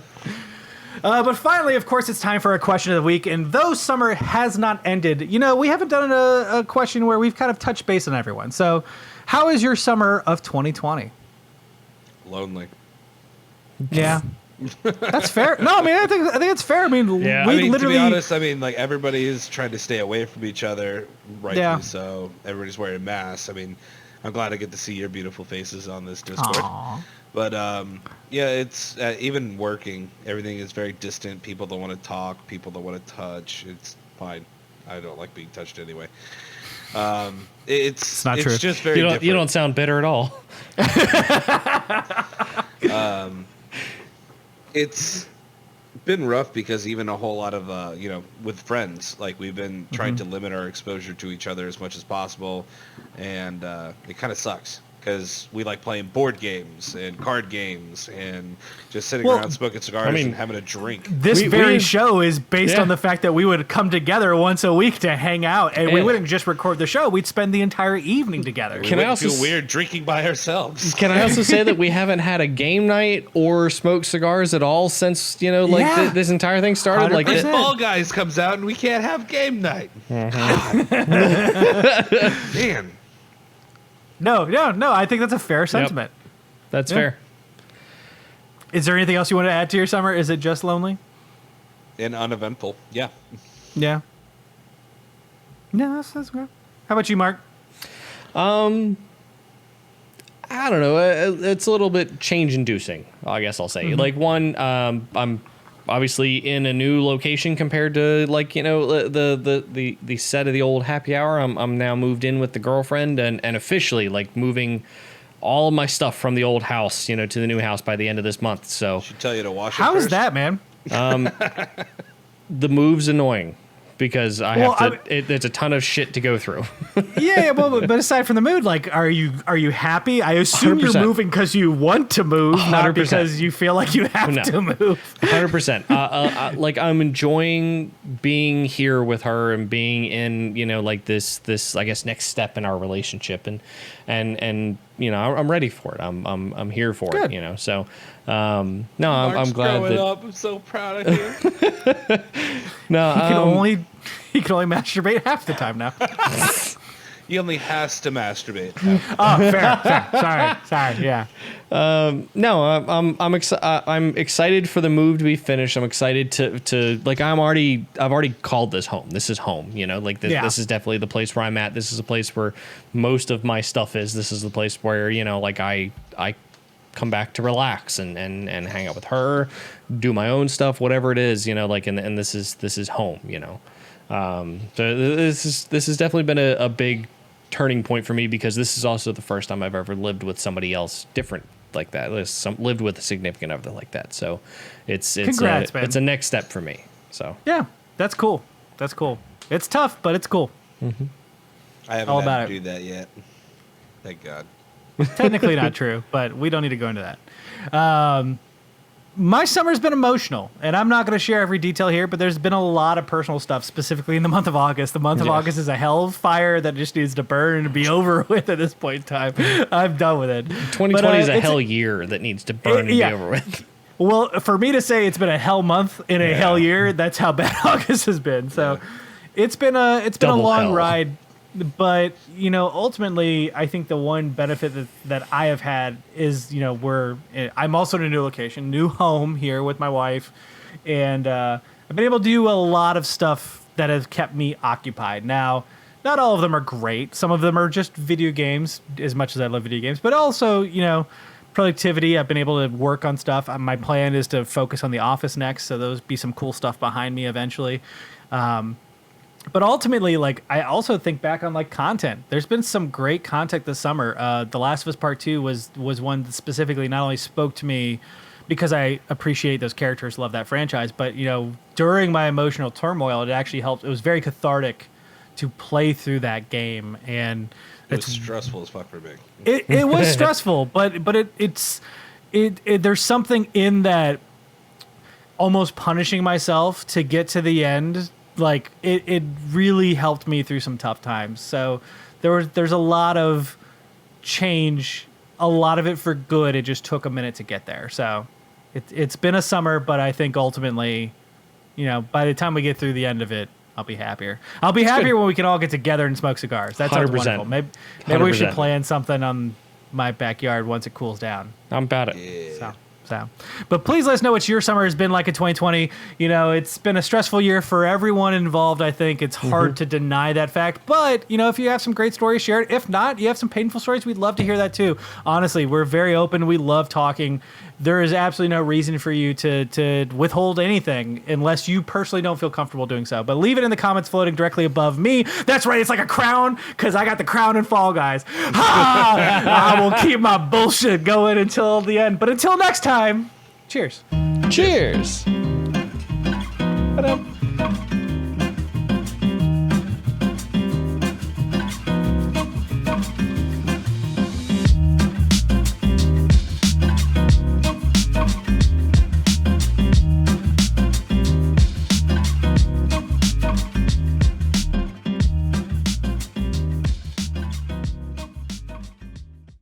Speaker 2: finally, of course, it's time for a question of the week. And though summer has not ended, we haven't done a question where we've kind of touched base on everyone. So, how is your summer of 2020?
Speaker 3: Lonely.
Speaker 2: Yeah. That's fair. No, I mean, I think it's fair. I mean, literally.
Speaker 3: To be honest, like everybody is trying to stay away from each other, rightly so. Everybody's wearing masks. I mean, I'm glad I get to see your beautiful faces on this Discord.
Speaker 2: Aww.
Speaker 3: But it's even working. Everything is very distant. People don't want to talk. People don't want to touch. It's fine. I don't like being touched anyway. It's not true. It's just very different.
Speaker 1: You don't sound bitter at all.
Speaker 3: It's been rough because even a whole lot of with friends, like we've been trying to limit our exposure to each other as much as possible, and it kind of sucks because we like playing board games and card games and just sitting around smoking cigars and having a drink.
Speaker 2: This very show is based on the fact that we would come together once a week to hang out, and we wouldn't just record the show. We'd spend the entire evening together.
Speaker 3: Can I also feel weird drinking by ourselves?
Speaker 1: Can I also say that we haven't had a game night or smoked cigars at all since, this entire thing started?
Speaker 2: 100%.
Speaker 1: Like
Speaker 3: this Fall Guys comes out and we can't have game night. Man.
Speaker 2: No. I think that's a fair sentiment.
Speaker 1: That's fair.
Speaker 2: Is there anything else you want to add to your summer? Is it just lonely?
Speaker 3: And uneventful. Yeah.
Speaker 2: Yeah. No, that's good. How about you, Mark?
Speaker 1: I don't know. It's a little bit change-inducing, I guess I'll say. Like, one, I'm obviously in a new location compared to, like, you know, the set of the old happy hour. I'm now moved in with the girlfriend and officially, like, moving all of my stuff from the old house, you know, to the new house by the end of this month. So
Speaker 3: Should tell you to wash it
Speaker 2: How is
Speaker 3: first.
Speaker 2: that, man?
Speaker 1: the move's annoying because I have to. It's a ton of shit to go through.
Speaker 2: Yeah, well, but aside from the mood, like, are you happy? I assume you are
Speaker 1: 100%.
Speaker 2: moving because you want to move, not
Speaker 1: 100%.
Speaker 2: because you feel like you have to move.
Speaker 1: 100%. Like, I'm enjoying being here with her and being in, you know, like this I guess next step in our relationship, and you know, I'm ready for it. I'm here for
Speaker 2: Good.
Speaker 1: it. You know, so no, I'm
Speaker 3: Mark's
Speaker 1: glad
Speaker 3: growing
Speaker 1: that.
Speaker 3: up. I'm so proud of you.
Speaker 1: No,
Speaker 2: He can only masturbate half the time now.
Speaker 3: He only has to masturbate.
Speaker 2: Oh, fair. Sorry. Yeah.
Speaker 1: No, I'm excited for the move to be finished. I'm excited to like I've already called this home. This is home, you know, like this is definitely the place where I'm at. This is a place where most of my stuff is. This is the place where, you know, like I come back to relax and hang out with her, do my own stuff, whatever it is, you know, like, and this is home, you know. So this has definitely been a big turning point for me because this is also the first time I've ever lived with somebody else different like that. Lived with a significant other like that. So it's
Speaker 2: Congrats, man.
Speaker 1: it's a next step for me. So
Speaker 2: Yeah, that's cool. It's tough, but it's cool.
Speaker 3: I haven't
Speaker 2: All
Speaker 3: had
Speaker 2: about
Speaker 3: to
Speaker 2: it.
Speaker 3: do that yet. Thank God.
Speaker 2: Technically not true, but we don't need to go into that. My summer's been emotional, and I'm not going to share every detail here, but there's been a lot of personal stuff, specifically in the month of August. The month of August is a hellfire that just needs to burn and be over with at this point in time. I'm done with it.
Speaker 1: 2020 is a hell year that needs to burn and be over with.
Speaker 2: Well, for me to say it's been a hell month in a hell year, that's how bad August has been. So it's been a
Speaker 1: Double
Speaker 2: long
Speaker 1: hell.
Speaker 2: ride. But, you know, ultimately, I think the one benefit that I have had is, you know, I'm also in a new location, new home here with my wife. And I've been able to do a lot of stuff that has kept me occupied. Now, not all of them are great. Some of them are just video games, as much as I love video games. But also, you know, productivity. I've been able to work on stuff. My plan is to focus on The Office next. So those be some cool stuff behind me eventually. But ultimately, like, I also think back on, like, content. There's been some great content this summer. The Last of Us Part 2 was one that specifically not only spoke to me because I appreciate those characters, love that franchise, but, you know, during my emotional turmoil, it actually helped. It was very cathartic to play through that game. And
Speaker 3: It was stressful as fuck for me.
Speaker 2: it was stressful, but it's there's something in that almost punishing myself to get to the end. Like, it really helped me through some tough times. So there's a lot of change, a lot of it for good. It just took a minute to get there. So it's been a summer, but I think ultimately, you know, by the time we get through the end of it, I'll be happier. I'll be happier when we can all get together and smoke cigars. That sounds
Speaker 1: 100%.
Speaker 2: wonderful. Maybe we should
Speaker 1: 100%.
Speaker 2: plan something on my backyard once it cools down.
Speaker 1: I'm about it.
Speaker 2: So, but please let us know what your summer has been like in 2020. You know, it's been a stressful year for everyone involved. I think it's hard to deny that fact. But, you know, if you have some great stories, share it. If not, you have some painful stories, we'd love to hear that too. Honestly, we're very open. We love talking. There is absolutely no reason for you to withhold anything unless you personally don't feel comfortable doing so. But leave it in the comments floating directly above me. That's right. It's like a crown because I got the crown in Fall Guys. I will keep my bullshit going until the end. But until next time, cheers.
Speaker 1: Cheers.
Speaker 2: Ta-da.